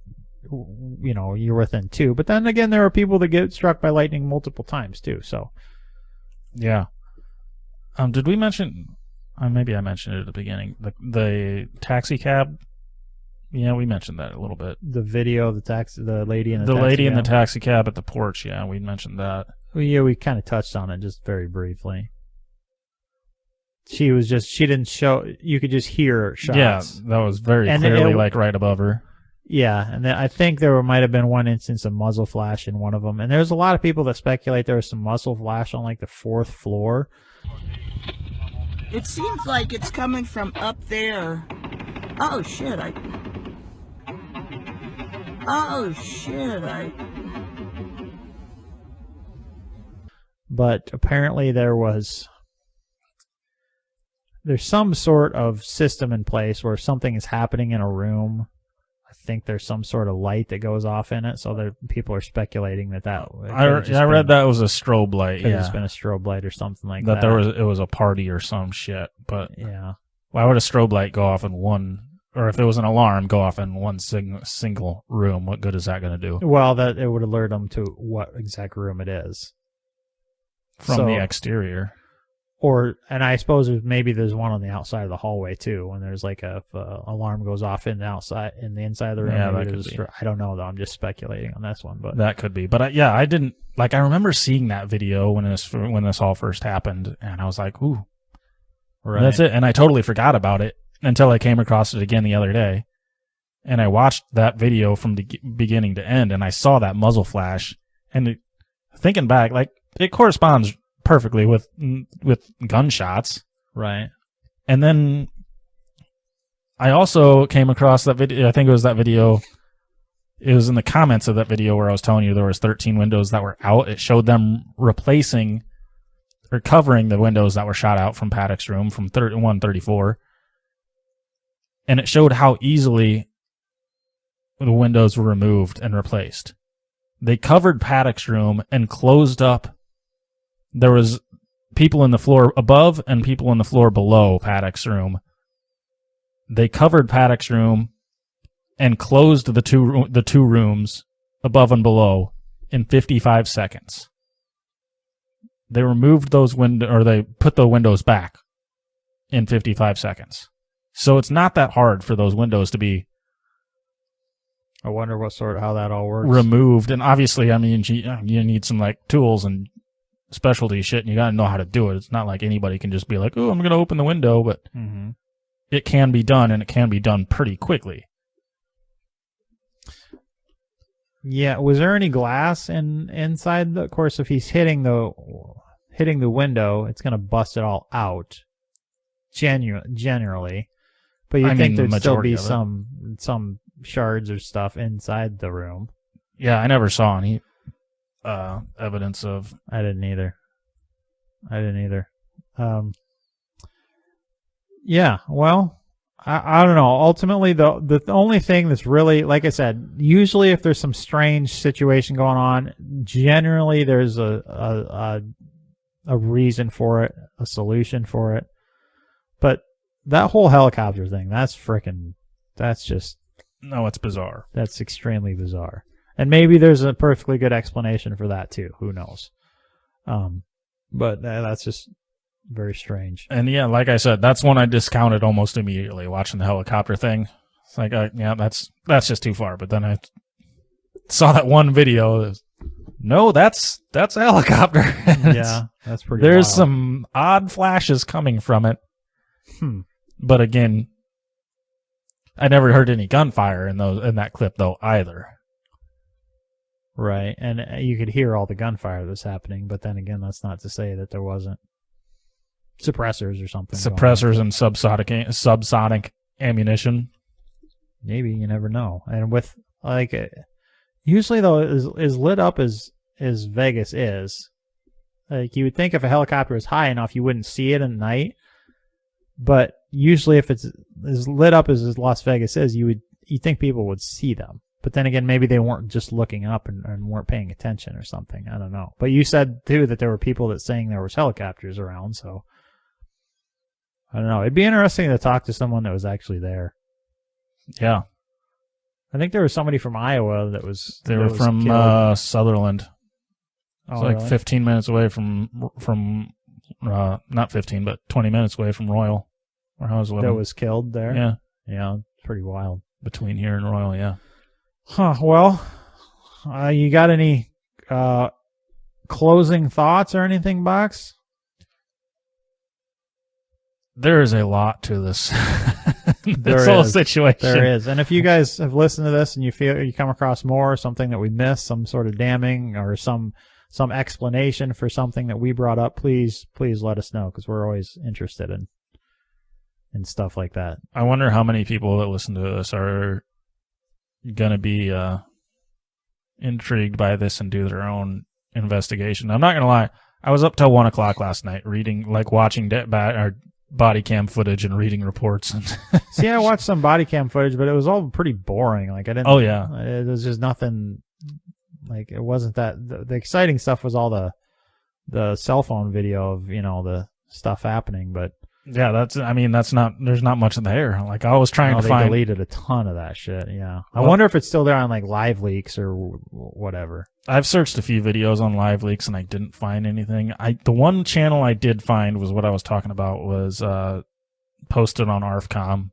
within 2. But then again, there are people that get struck by lightning multiple times too. So, yeah. Did we mention? Maybe I mentioned it at the beginning. The taxi cab. Yeah, we mentioned that a little bit. The video, the lady in the taxi cab at the porch. Yeah, we mentioned that. Well, yeah, we kind of touched on it just very briefly. She didn't show, you could just hear shots. Yeah, that was very clearly like right above her. Yeah, and then I think there might have been one instance of muzzle flash in one of them. And there's a lot of people that speculate there was some muzzle flash on like the 4th floor. It seems like it's coming from up there. Oh shit, But apparently there was there's some sort of system in place where something is happening in a room. I think there's some sort of light that goes off in it, so that people are speculating that I read that was a strobe light. Could have Yeah, just been a strobe light or something like that. It was a party or some shit. But yeah. why would a strobe light go off in one, or if it was an alarm, go off in one single room? What good is that going to do? Well, that it would alert them to what exact room it is From the exterior. And I suppose maybe there's one on the outside of the hallway too. When there's like if alarm goes off in the inside of the room. Yeah, maybe that could be. I don't know though. I'm just speculating on this one, but That could be. But I didn't, like, I remember seeing that video when this all first happened, and I was like, ooh, right. that's it. And I totally forgot about it until I came across it again the other day. And I watched that video from the beginning to end, and I saw that muzzle flash. And thinking back, like, it corresponds perfectly with gunshots. Right. And then I also came across that video. I think it was that video. It was in the comments of that video where I was telling you there was 13 windows that were out. It showed them replacing or covering the windows that were shot out from Paddock's room from 134. And it showed how easily the windows were removed and replaced. They covered Paddock's room and closed up. There was people in the floor above and people in the floor below Paddock's room. They covered Paddock's room and closed the two rooms above and below in 55 seconds. They removed those they put the windows back in 55 seconds. So it's not that hard for those windows to be I wonder how that all works. removed. And obviously, I mean, you need some like tools and specialty shit, and you got to know how to do it. It's not like anybody can just be like, oh, I'm going to open the window, but it can be done, and it can be done pretty quickly. Yeah, was there any glass inside of course, if he's hitting the window, it's going to bust it all out. Generally. But you think there'd still be some shards or stuff inside the room. Yeah, I never saw any evidence of. I didn't either. Yeah, well, I don't know. Ultimately, the only thing that's really, like I said, usually if there's some strange situation going on, generally there's a reason for it, a solution for it. But that whole helicopter thing, that's just... No, it's bizarre. That's extremely bizarre. And maybe there's a perfectly good explanation for that too. Who knows? But that's just very strange. And yeah, like I said, that's one I discounted almost immediately watching the helicopter thing. It's like, yeah, that's just too far. But then I saw that one video. No, that's a helicopter. Yeah, that's pretty There's wild. some odd flashes coming from it. But again, I never heard any gunfire in that clip though either. Right, and you could hear all the gunfire that's happening, but then again, that's not to say that there wasn't suppressors or something. Suppressors and subsonic ammunition. Maybe, you never know. And with like, usually though, as lit up as Vegas is, like you would think if a helicopter was high enough, you wouldn't see it at night. But usually, if it's as lit up as Las Vegas is, you think people would see them. But then again, maybe they weren't just looking up and weren't paying attention or something. I don't know. But you said, too, that there were people that saying there was helicopters around, so I don't know. It'd be interesting to talk to someone that was actually there. Yeah. I think there was somebody from Iowa that was... They were from Sutherland. Oh, it's like really? 15 minutes away from not 15, but 20 minutes away from Royal, where I was living. That was killed there? Yeah. Yeah, it's pretty wild. Between here and Royal, yeah. Huh, well, you got any closing thoughts or anything, Box? There is a lot to this, There whole is. situation. There is. And if you guys have listened to this and you feel you come across more, something that we missed, some sort of damning or some explanation for something that we brought up, please let us know, because we're always interested in stuff like that. I wonder how many people that listen to this are going to be intrigued by this and do their own investigation. I'm not going to lie. I was up till 1 o'clock last night watching body cam footage and reading reports. And See, I watched some body cam footage, but it was all pretty boring. Like I didn't. Oh, yeah. It was just nothing. Like it wasn't that. The exciting stuff was all the cell phone video of the stuff happening, but. Yeah, that's not, there's not much there. Like I was trying to they find. deleted a ton of that shit. Yeah. I Well, wonder if it's still there on like Live Leaks or whatever. I've searched a few videos on Live Leaks and I didn't find anything. The one channel I did find was what I was talking about was posted on ARFCOM,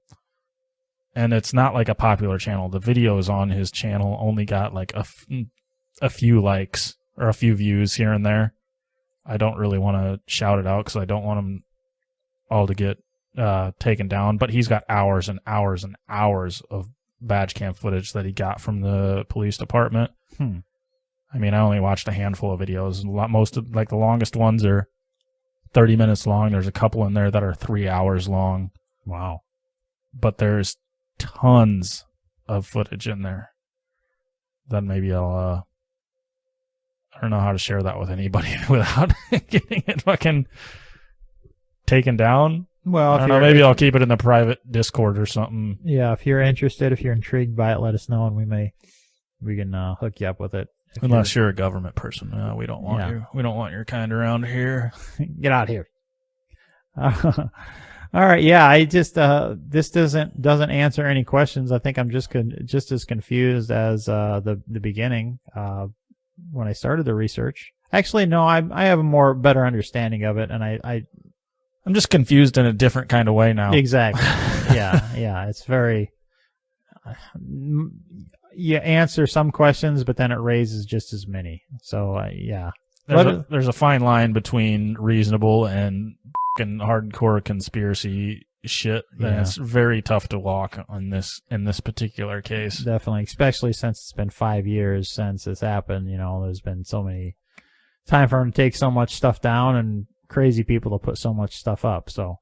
and it's not like a popular channel. The videos on his channel only got like a few likes or a few views here and there. I don't really want to shout it out because I don't want them all to get taken down, but he's got hours and hours and hours of badge cam footage that he got from the police department. I mean, I only watched a handful of videos. Most of the longest ones are 30 minutes long. There's a couple in there that are 3 hours long. Wow. But there's tons of footage in there. Then maybe I don't know how to share that with anybody without getting it fucking taken down. Well, I don't know. Maybe I'll keep it in the private Discord or something. Yeah, if you're interested, if you're intrigued by it, let us know, and we can hook you up with it. Unless you're a government person, we don't want you. We don't want your kind around here. Get out here. All right, yeah. I just this doesn't answer any questions. I think I'm just as confused as the beginning when I started the research. Actually, no, I have a better understanding of it, and I'm just confused in a different kind of way now. Exactly. Yeah. It's very. You answer some questions, but then it raises just as many. So yeah. There's a fine line between reasonable and hardcore conspiracy shit. Yeah. And it's very tough to walk on in this particular case. Definitely, especially since it's been 5 years since this happened. There's been so many time for him to take so much stuff down and crazy people to put so much stuff up. So,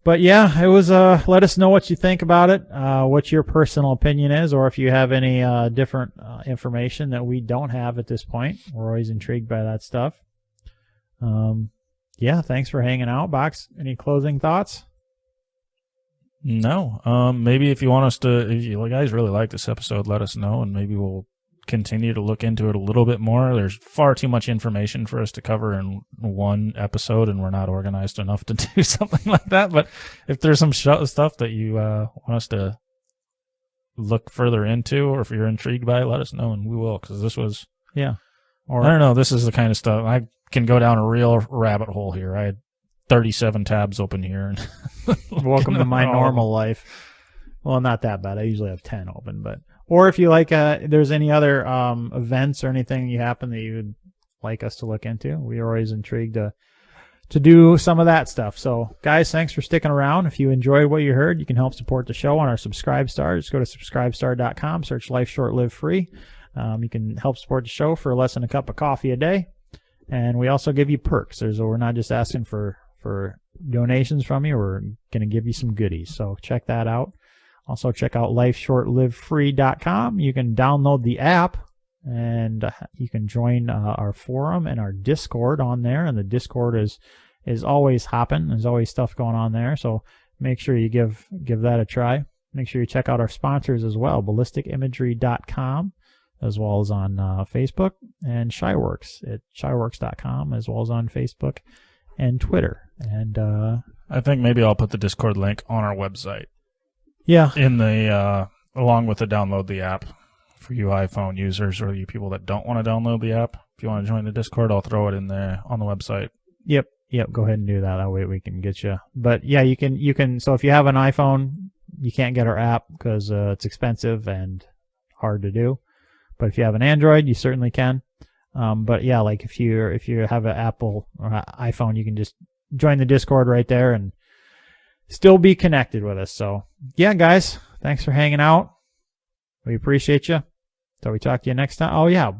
but yeah, it was. Let us know what you think about it. What your personal opinion is, or if you have any different information that we don't have at this point. We're always intrigued by that stuff. Yeah, thanks for hanging out, Box. Any closing thoughts? No. Maybe if you guys really like this episode, let us know, and maybe we'll continue to look into it a little bit more. There's far too much information for us to cover in one episode, and we're not organized enough to do something like that. But if there's some stuff that you want us to look further into, or if you're intrigued by it, let us know, and we will, because this was... Yeah. Or I don't know, this is the kind of stuff... I can go down a real rabbit hole here. I had 37 tabs open here. And welcome to my normal life. Well, not that bad. I usually have 10 open, but... Or if you like, there's any other events or anything you happen that you would like us to look into, we are always intrigued to do some of that stuff. So, guys, thanks for sticking around. If you enjoyed what you heard, you can help support the show on our Subscribe Star. Just go to subscribestar.com, search Life Short, Live Free. You can help support the show for less than a cup of coffee a day. And we also give you perks. We're not just asking for donations from you. We're going to give you some goodies. So check that out. Also, check out lifeshortlivefree.com. You can download the app, and you can join our forum and our Discord on there. And the Discord is always hopping. There's always stuff going on there. So make sure you give that a try. Make sure you check out our sponsors as well, ballisticimagery.com, as well as on Facebook, and Shyworks at shyworks.com, as well as on Facebook and Twitter. And I think maybe I'll put the Discord link on our website. Yeah. In the along with the download the app for you iPhone users or you people that don't want to download the app. If you want to join the Discord, I'll throw it in there on the website. Yep. Go ahead and do that. That way we can get you. But yeah, you can. So if you have an iPhone, you can't get our app because it's expensive and hard to do. But if you have an Android, you certainly can. But yeah, like if you have an Apple or iPhone, you can just join the Discord right there and still be connected with us. So yeah, guys, thanks for hanging out. We appreciate you. So we talk to you next time. Oh yeah.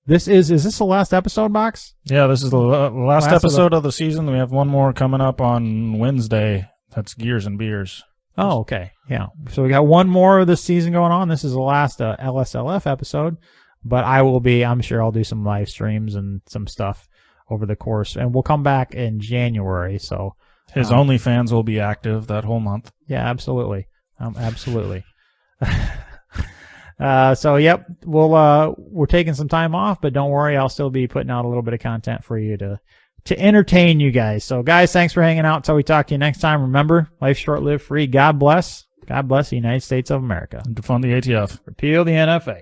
Is this the last episode, Box? Yeah, this is the last episode of the season. We have one more coming up on Wednesday. That's Gears and Beers. Oh, okay. Yeah. So we got one more of this season going on. This is the last LSLF episode, but I'm sure I'll do some live streams and some stuff over the course, and we'll come back in January. So His OnlyFans will be active that whole month. Yeah, absolutely. Absolutely. So yep, we're taking some time off, but don't worry, I'll still be putting out a little bit of content for you to entertain you guys. So guys, thanks for hanging out until we talk to you next time. Remember, life's short, live free. God bless. God bless the United States of America. And defund the ATF. Repeal the NFA.